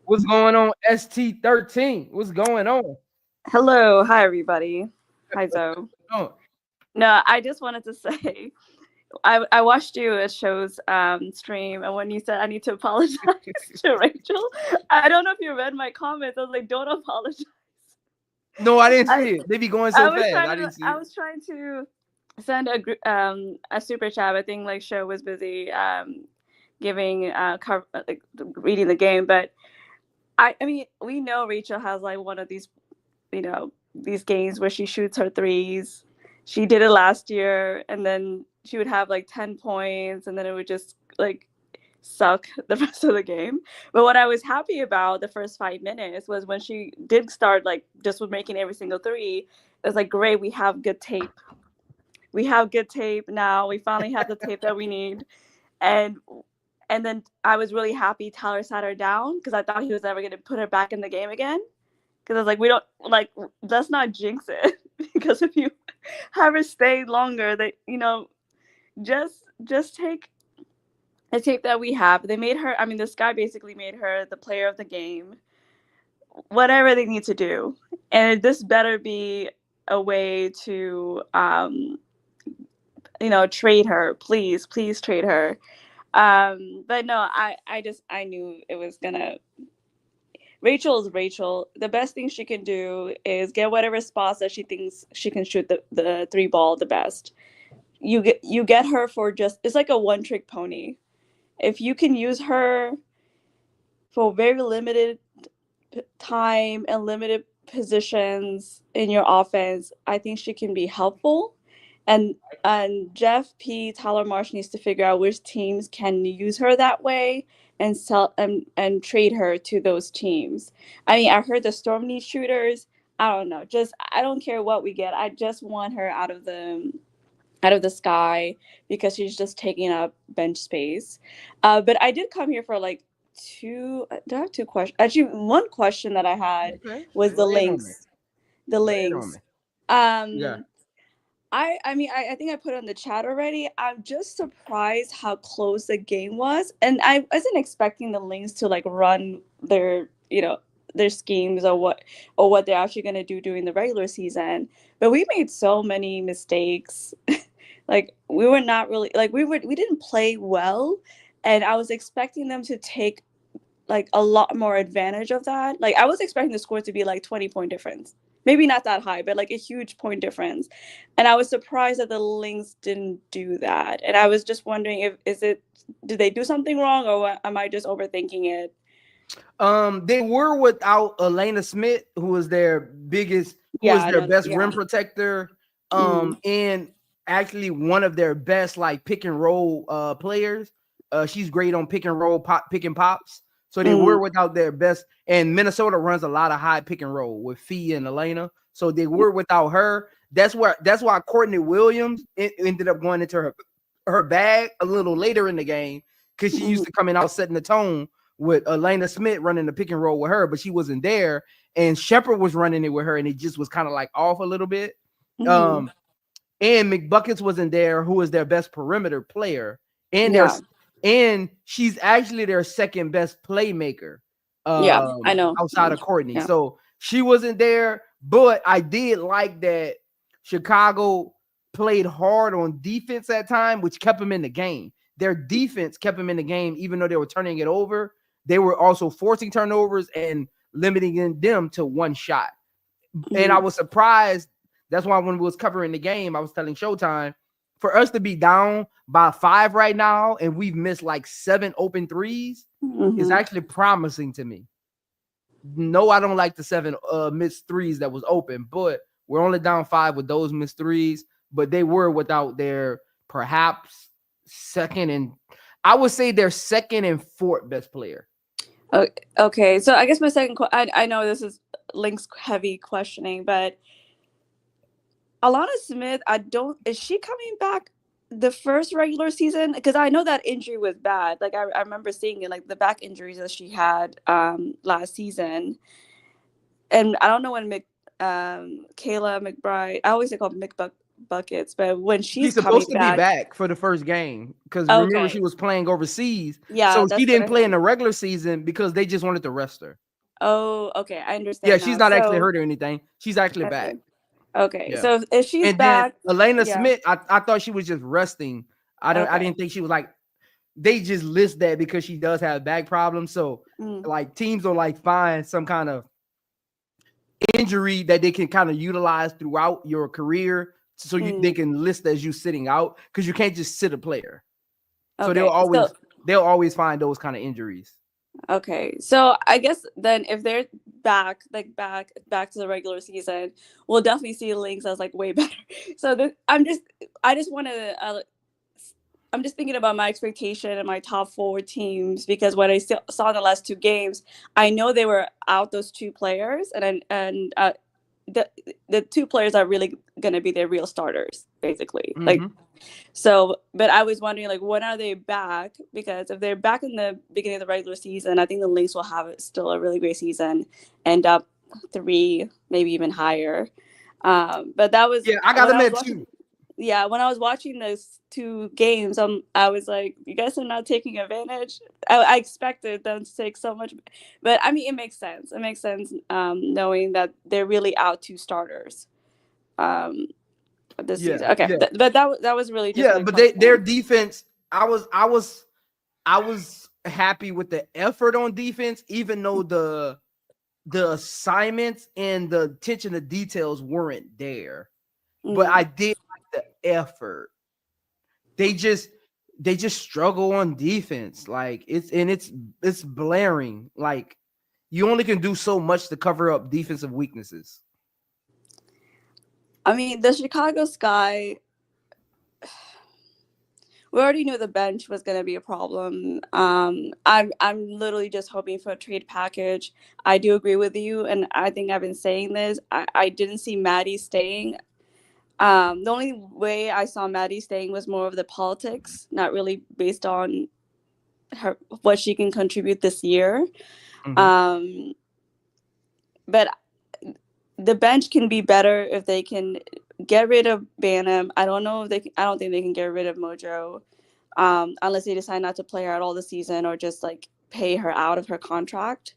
What's going on, ST13? What's going on? Hello. Hi, everybody. Hi, Zoe. Oh, No, I just wanted to say, I watched you at Show's stream, and when you said I need to apologize to Rachel, I don't know if you read my comments. I was like, don't apologize. no, I didn't see it. They be going so fast. I didn't see it. I was trying to send a super chat. I think like Show was busy giving reading the game, but I mean, we know Rachel has like one of these, these games where she shoots her threes. She did it last year, and then she would have like 10 points, and then it would just like suck the rest of the game. But what I was happy about the first 5 minutes was when she did start like just with making every single three. It was like, great, we have good tape. We have good tape now. We finally have the tape that we need. And then I was really happy Tyler sat her down because I thought he was never going to put her back in the game again. Because I was like, we don't, like, let's not jinx it. Because if you have her stay longer, that, just take the tape that we have. They made her, I mean, this guy basically made her the player of the game. Whatever they need to do. And this better be a way to, trade her. Please trade her. But no, I knew it was gonna. Rachel is Rachel. The best thing she can do is get whatever spots that she thinks she can shoot the three ball the best. You get her for it's like a one-trick pony. If you can use her for very limited time and limited positions in your offense, I think she can be helpful. And Jeff P. Tyler Marsh needs to figure out which teams can use her that way and sell and trade her to those teams. I mean, I heard the Storm needs shooters. I don't know. I don't care what we get. I just want her out of the Sky because she's just taking up bench space. But I did come here for like do I have two questions? Actually, one question that I had was the Lynx. The Lynx. Yeah. I mean, I think I put it in the chat already. I'm just surprised how close the game was. And I wasn't expecting the Lynx to like run their schemes or what they're actually going to do during the regular season. But we made so many mistakes. Like we were not really like we didn't play well. And I was expecting them to take like a lot more advantage of that. Like I was expecting the score to be like 20-point difference. Maybe not that high, but like a huge point difference. And I was surprised that the Lynx didn't do that. And I was just wondering did they do something wrong or am I just overthinking it? They were without Alanna Smith, who was their best rim protector. And actually one of their best like pick and roll players. She's great on pick and roll pick and pops. So they were without their best, and Minnesota runs a lot of high pick and roll with Fee and Alanna. So they were without her. That's why Courtney Williams ended up going into her bag a little later in the game because she used to come in out setting the tone with Alanna Smith running the pick and roll with her, but she wasn't there. And Shepard was running it with her, and it just was kind of like off a little bit. And McBuckets wasn't there, who was their best perimeter player, and she's actually their second best playmaker. I know. Outside of Courtney. Yeah. So she wasn't there, but I did like that Chicago played hard on defense at time, which kept them in the game. Their defense kept them in the game, even though they were turning it over. They were also forcing turnovers and limiting them to one shot. And I was surprised. That's why when we was covering the game, I was telling Showtime, for us to be down by 5 right now, and we've missed like 7 open threes, is actually promising to me. No, I don't like the 7 missed threes that was open, but we're only down 5 with those missed threes. But they were without their perhaps second and fourth best player. Okay, so I guess my second I know this is Lynx heavy questioning, but Alanna Smith, is she coming back the first regular season? Because I know that injury was bad. Like I remember seeing it, like the back injuries that she had last season. And I don't know when Kayla McBride, I always call McBuckets, but when she's supposed to coming be back for the first game, because remember she was playing overseas. Yeah, so she didn't play in the regular season because they just wanted to rest her. Oh, okay, I understand. Yeah, she's not actually hurt or anything. She's actually back. Okay, Yeah. so if she's and back, then Alanna Smith, I thought she was just resting. I didn't think she was like. They just list that because she does have back problems. So like teams will like find some kind of injury that they can kind of utilize throughout your career, so they can list as you sitting out, because you can't just sit a player. So they'll always find those kind of injuries. Okay, so I guess then if they're back to the regular season, we'll definitely see Lynx as like way better. So I'm just thinking about my expectation and my top 4 teams, because what I saw in the last 2 games, I know they were out those 2 players, and the 2 players are really going to be their real starters, basically. Like, so, but I was wondering, like, when are they back? Because if they're back in the beginning of the regular season, I think the Lynx will have still a really great season, end up 3, maybe even higher. But that was I got them at 2. Yeah, when I was watching those 2 games, I was like, you guys are not taking advantage. I expected them to take so much, but I mean, it makes sense. It makes sense knowing that they're really out 2 starters this season. Okay, but that was really just but their defense. I was happy with the effort on defense, even though the assignments and the attention to details weren't there. But I did like the effort. They just struggle on defense. Like it's blaring. Like you only can do so much to cover up defensive weaknesses. I mean, the Chicago Sky, we already knew the bench was going to be a problem. I'm literally just hoping for a trade package. I do agree with you, and I think I've been saying this. I didn't see Maddy staying. The only way I saw Maddy staying was more of the politics, not really based on what she can contribute this year. But the bench can be better if they can get rid of Banham. I don't think they can get rid of Mojo, unless they decide not to play her at all this season, or just like pay her out of her contract.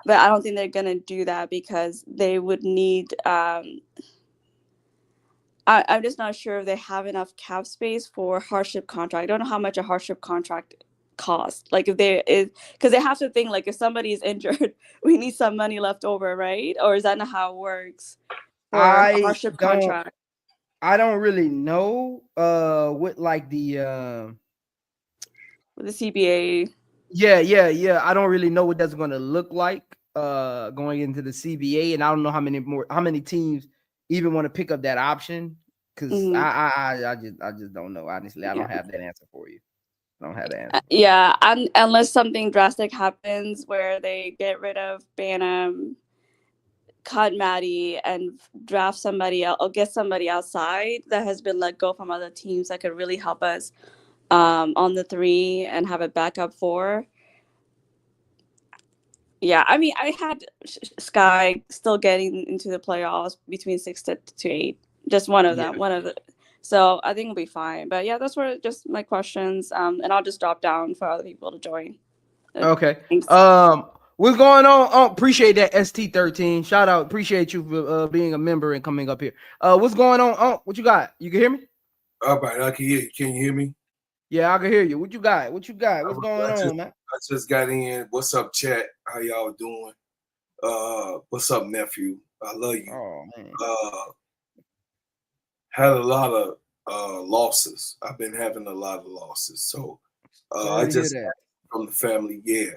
But I don't think they're gonna do that, because they would need. I'm just not sure if they have enough cap space for hardship contract. I don't know how much a hardship contract costs. Like because they have to think, like, if somebody is injured, we need some money left over, right? Or is that not how it works for a hardship contract? I don't really know with like the with the CBA. Yeah. I don't really know what that's going to look like going into the CBA, and I don't know how many teams even want to pick up that option, because I just don't know. Honestly, I don't have that answer for you. I don't have that answer. Unless something drastic happens where they get rid of Banham, cut Maddy, and draft somebody else, or get somebody outside that has been let go from other teams that could really help us on the 3 and have a backup 4. Yeah, I mean, I had Sky still getting into the playoffs between 6 to 8. Just one of them. So I think it'll be fine. But yeah, those were just my questions. And I'll just drop down for other people to join. Okay. Thanks. What's going on? Appreciate that, ST13. Shout out. Appreciate you for being a member and coming up here. What's going on? What you got? You can hear me? All right, I can hear you. Can you hear me? Yeah, I can hear you. What you got? What's going on, man? I just got in. What's up, chat? How y'all doing? What's up, nephew? I love you. Oh man. Had a lot of losses. I've been having a lot of losses. So Sorry I to hear just that. from the family, yeah.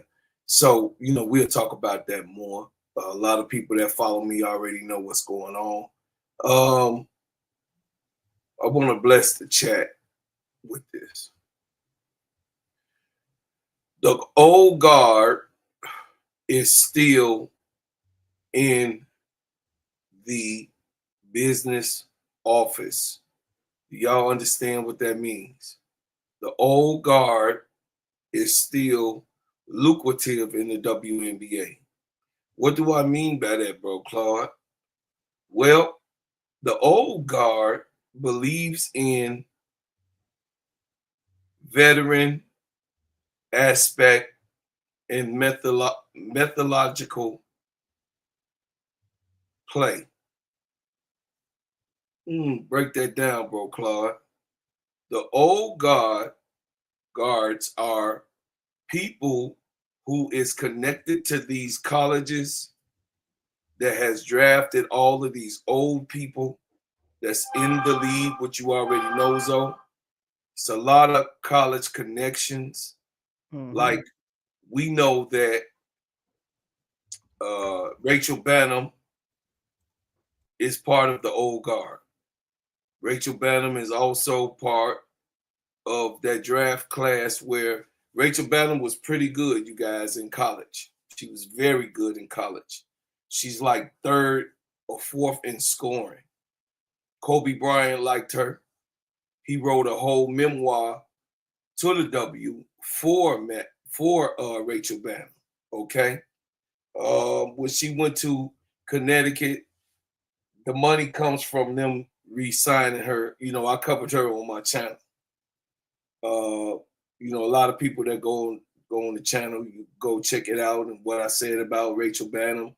So, we'll talk about that more. A lot of people that follow me already know what's going on. I want to bless the chat with this. The old guard is still in the business office. Do y'all understand what that means? The old guard is still lucrative in the WNBA. What do I mean by that, bro, Claude? Well, the old guard believes in veteran aspect and methodological play. Break that down, bro, Claude. The old guards are people who is connected to these colleges that has drafted all of these old people that's in the league, what you already know, Zoe. It's a lot of college connections. Like we know that Rachel Banham is part of the old guard. Rachel Banham is also part of that draft class where Rachel Banham was pretty good, you guys, in college. She was very good in college. She's like third or fourth in scoring. Kobe Bryant liked her. He wrote a whole memoir to the W for Rachel Banham. Okay, when she went to Connecticut, the money comes from them re-signing her. I covered her on my channel. A lot of people that go on the channel, you go check it out. And what I said about Rachel Banham,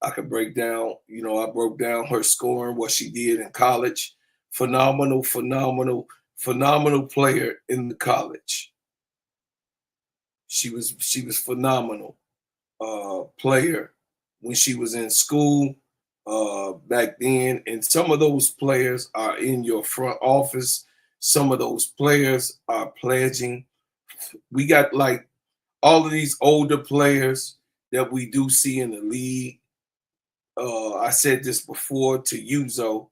I could break down. I broke down her scoring, what she did in college. Phenomenal player in the college. She was phenomenal player when she was in school back then. And some of those players are in your front office. Some of those players are pledging. We got like all of these older players that we do see in the league. I said this before to you, Zoe.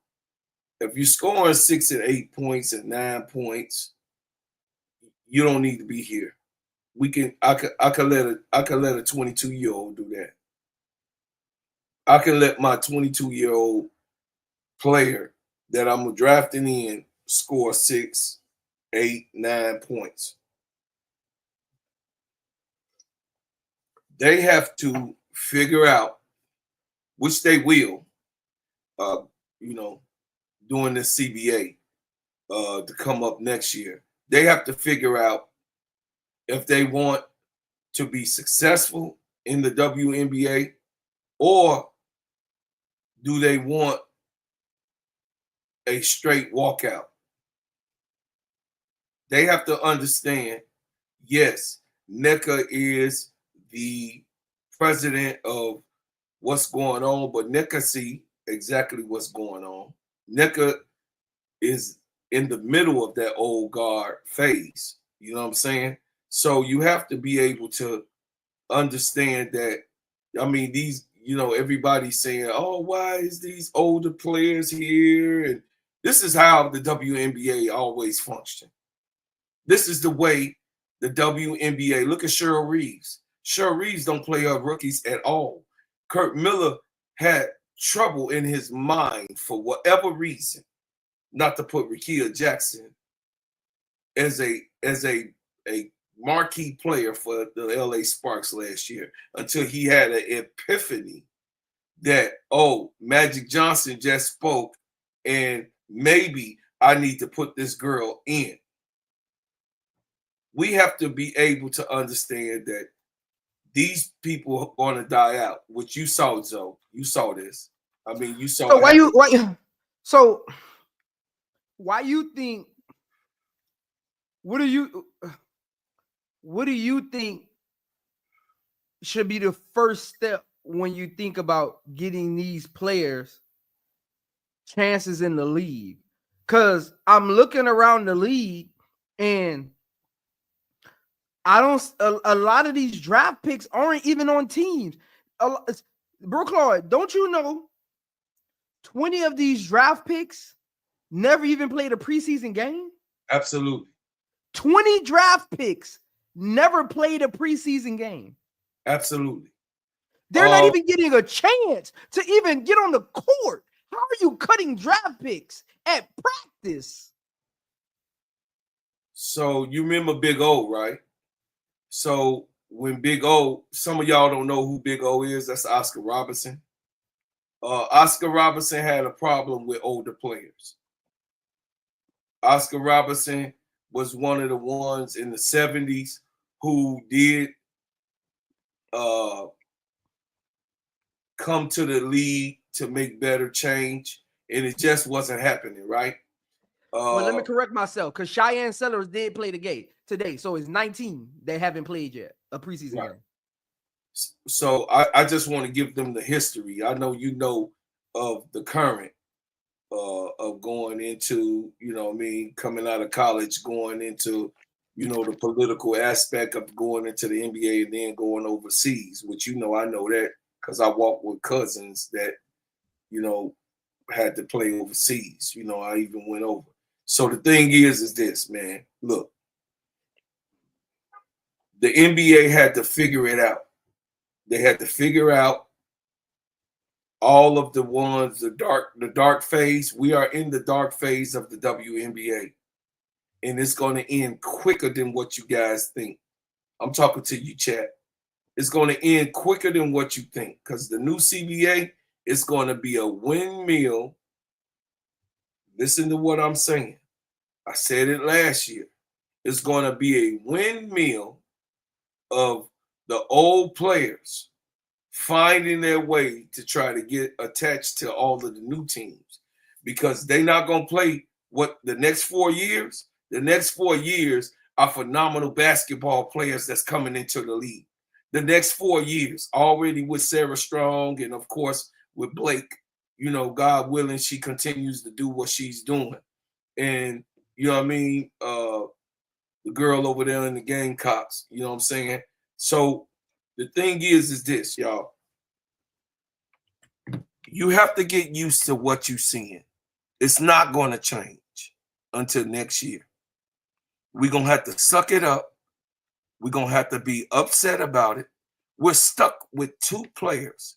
If you're scoring 6 and 8 points and 9 points, you don't need to be here. I could let a 22-year-old do that. I can let my 22-year-old player that I'm drafting in score 6, 8, 9 points. They have to figure out, which they will, doing the CBA to come up next year. They have to figure out if they want to be successful in the WNBA, or do they want a straight walkout? They have to understand, yes, NECA is the president of what's going on, but NECA see exactly what's going on. NECA is in the middle of that old guard phase. You know what I'm saying? So you have to be able to understand that, these, everybody's saying, oh, why is these older players here? And this is how the WNBA always functioned. This is the way the WNBA, look at Cheryl Reeves. Cheryl Reeves don't play her rookies at all. Kurt Miller had trouble in his mind for whatever reason not to put Rickea Jackson as a marquee player for the LA Sparks last year, until he had an epiphany that, Magic Johnson just spoke and maybe I need to put this girl in. We have to be able to understand that these people are going to die out, which you saw, Zoe. You saw this. You saw. So why you think? What do you think should be the first step when you think about getting these players chances in the league? Because I'm looking around the league and I don't. A lot of these draft picks aren't even on teams. Bro, Claude, don't you know 20 of these draft picks never even played a preseason game? Absolutely. 20 draft picks never played a preseason game. Absolutely. They're not even getting a chance to even get on the court. How are you cutting draft picks at practice? So you remember Big O, right? So when Big O, some of y'all don't know who Big O is. That's Oscar Robertson. Oscar Robertson had a problem with older players. Oscar Robertson was one of the ones in the 70s who did come to the league to make better change, and it just wasn't happening, right? Well, let me correct myself, because Cheyenne Sellers did play the game today, so it's 19 they haven't played yet, a preseason game. So I just want to give them the history. I know you know of the current of going into, you know what I mean, coming out of college, going into, you know, the political aspect of going into the NBA and then going overseas, which, you know, I know that because I walked with cousins that, you know, had to play overseas. You know, I even went over. So the thing is this, man. Look, the NBA had to figure it out. They had to figure out all of the ones, the dark phase. We are in the dark phase of the WNBA. And it's going to end quicker than what you guys think. I'm talking to you, chat. It's going to end quicker than what you think, because the new CBA is going to be a windmill. Listen to what I'm saying. I said it last year. It's going to be a windmill of the old players finding their way to try to get attached to all of the new teams, because they're not going to play what the next 4 years. The next 4 years are phenomenal basketball players that's coming into the league. The next 4 years, already with Sarah Strong and, of course, with Blake, you know, God willing, she continues to do what she's doing. And, you know what I mean, the girl over there in the Gamecocks, you know what I'm saying? So the thing is this, y'all. You have to get used to what you're seeing. It's not going to change until next year. We're going to have to suck it up. We're going to have to be upset about it. We're stuck with two players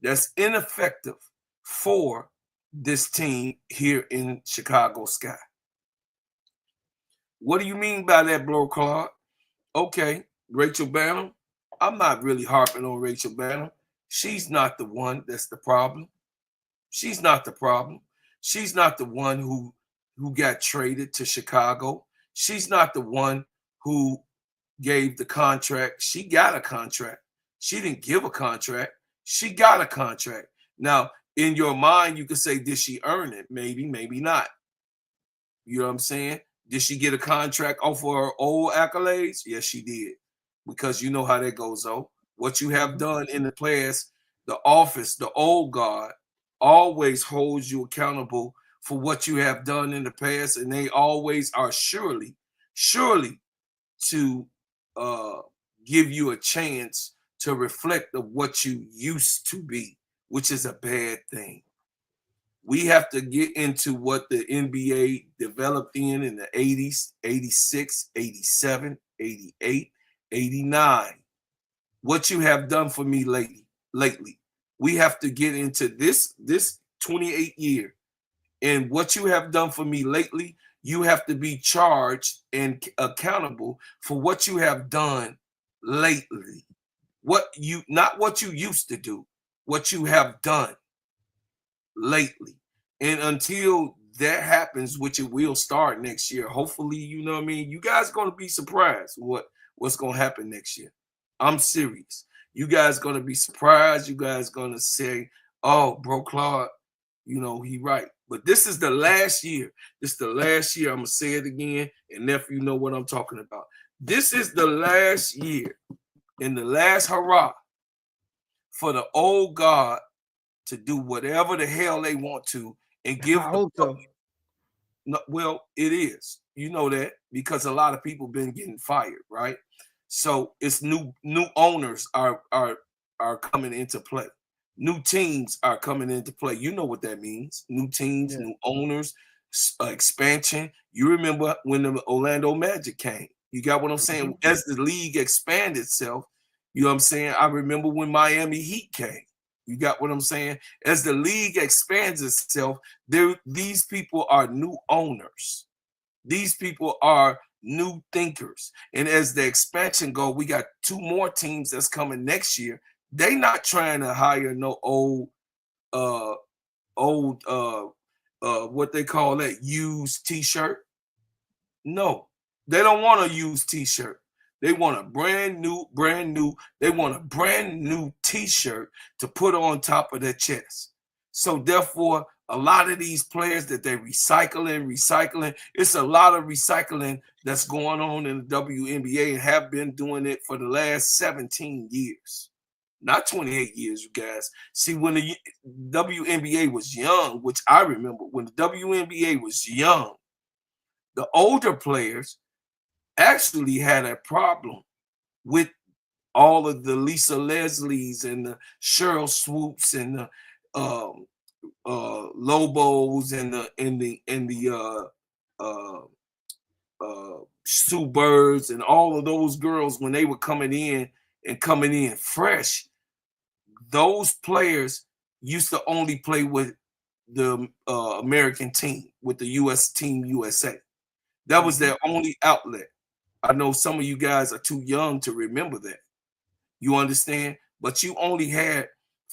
that's ineffective for this team here in Chicago Sky. What do you mean by that, Bro Clark? Okay, Rachel Banham. I'm not really harping on Rachel Banham. She's not the one that's the problem. She's not the problem. She's not the one who got traded to Chicago. She's not the one who gave the contract. She got a contract. She didn't give a contract. She got a contract. Now, in your mind, you could say, did she earn it? Maybe, maybe not. You know what I'm saying? Did she get a contract off of her old accolades? Yes, she did. Because you know how that goes, though. What you have done in the past, the office, the old guard, always holds you accountable for what you have done in the past, and they always are surely to give you a chance to reflect of what you used to be, which is a bad thing. We have to get into what the NBA developed in the 80s, 86, 87, 88, 89. What you have done for me lately. We have to get into this 28 year. And what you have done for me lately, you have to be charged and accountable for what you have done lately. Not what you used to do, what you have done lately. And until that happens, which it will start next year, hopefully, you know what I mean, you guys are going to be surprised what's going to happen next year. I'm serious. You guys going to be surprised. You guys going to say, oh, Bro Claude, you know, he right. But this is the last year. This is the last year. I'm going to say it again, and nephew, you know what I'm talking about. This is the last year and the last hurrah for the old guard to do whatever the hell they want to and give. I hope so. No, well, it is. You know that because a lot of people been getting fired, right? So it's new owners are coming into play. New teams are coming into play. You know what that means. New teams, new owners, expansion. You remember when the Orlando Magic came. You got what I'm saying? As the league expanded itself, you know what I'm saying? I remember when Miami Heat came. You got what I'm saying? As the league expands itself, these people are new owners. These people are new thinkers. And as the expansion go, we got 2 more teams that's coming next year. They not trying to hire no old what they call that, used t-shirt. No, they don't want a used t-shirt. They want a brand new, they want a brand new t-shirt to put on top of their chest. So therefore, a lot of these players that they're recycling, it's a lot of recycling that's going on in the WNBA and have been doing it for the last 17 years. Not 28 years, you guys. See, when the WNBA was young, which I remember, when the WNBA was young, the older players actually had a problem with all of the Lisa Leslies and the Cheryl Swoops and the Lobos and the Sue Birds and all of those girls when they were coming in fresh. Those players used to only play with the American team, with the U.S. team USA. That was their only outlet. I know some of you guys are too young to remember that. You understand? But you only had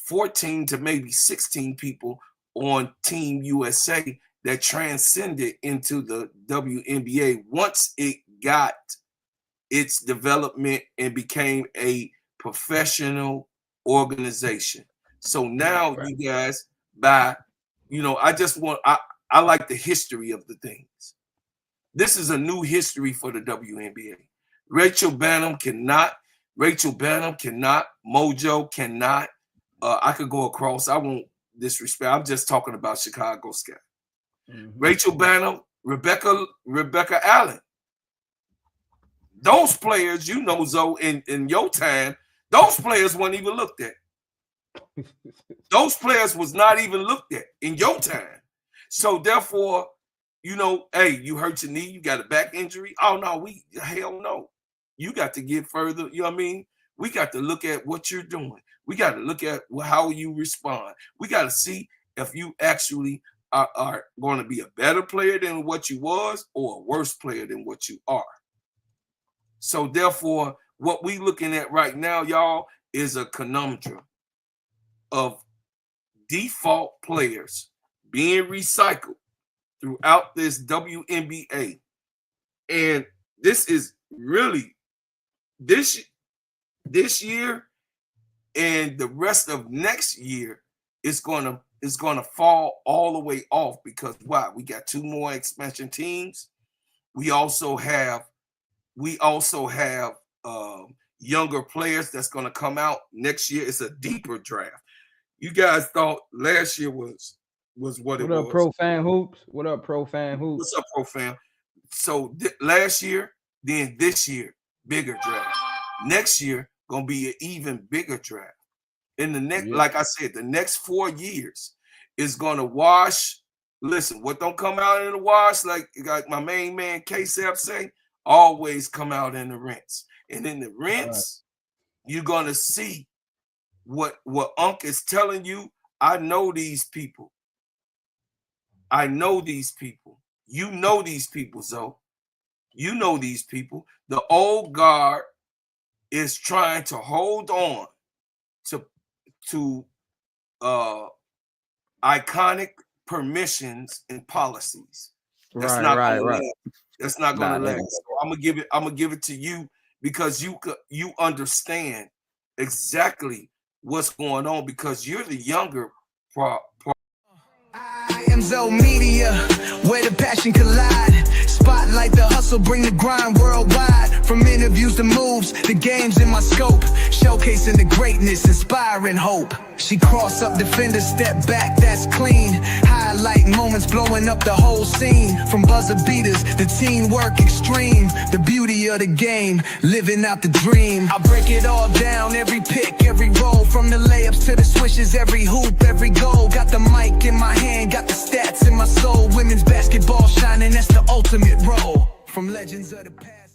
14 to maybe 16 people on Team USA that transcended into the WNBA once it got its development and became a professional organization. So now you guys, I like the history of the things. This is a new history for the WNBA. Rachel Banham cannot, Mojo cannot. I could go across. I won't disrespect. I'm just talking about Chicago Sky. Rachel Banham, Rebecca Allen. Those players, you know, Zoe, in your time, those players weren't even looked at. Those players was not even looked at in your time. So therefore, you know, hey, you hurt your knee, you got a back injury. Oh no, hell no. You got to get further, you know what I mean? We got to look at what you're doing. We got to look at how you respond. We got to see if you actually are going to be a better player than what you was or a worse player than what you are. So therefore, what we looking at right now, y'all, is a conundrum of default players being recycled throughout this WNBA. And this is really this year and the rest of next year is gonna fall all the way off because why? We got 2 more expansion teams. We also have younger players that's gonna come out next year. It's a deeper draft. You guys thought last year was what it was. What up, Pro Fan Hoops? What up, Pro Fan Hoops? What's up, Pro Fan? So last year, then this year, bigger draft. Next year, gonna be an even bigger draft. In the next, like I said, the next 4 years is gonna wash. Listen, what don't come out in the wash, like my main man K-Sap say, always come out in the rinse. And in the rinse, you're gonna see what Unc is telling you. I know these people. I know these people. You know these people, Zoe. You know these people. The old guard is trying to hold on to iconic permissions and policies. That's not gonna last. So I'm gonna give it to you because you understand exactly what's going on because you're the younger iamzomedia, where the passion collide. Spotlight Spotlight the hustle, bring the grind worldwide. From interviews to moves, the game's in my scope. Showcasing the greatness, inspiring hope. She cross up defender, step back, that's clean. Highlight moments, blowing up the whole scene. From buzzer beaters, the teamwork extreme. The beauty of the game, living out the dream. I break it all down, every pick, every roll. From the layups to the swishes, every hoop, every goal. Got the mic in my hand, got the stats in my soul. Women's basketball shining, that's the ultimate role. From legends of the past.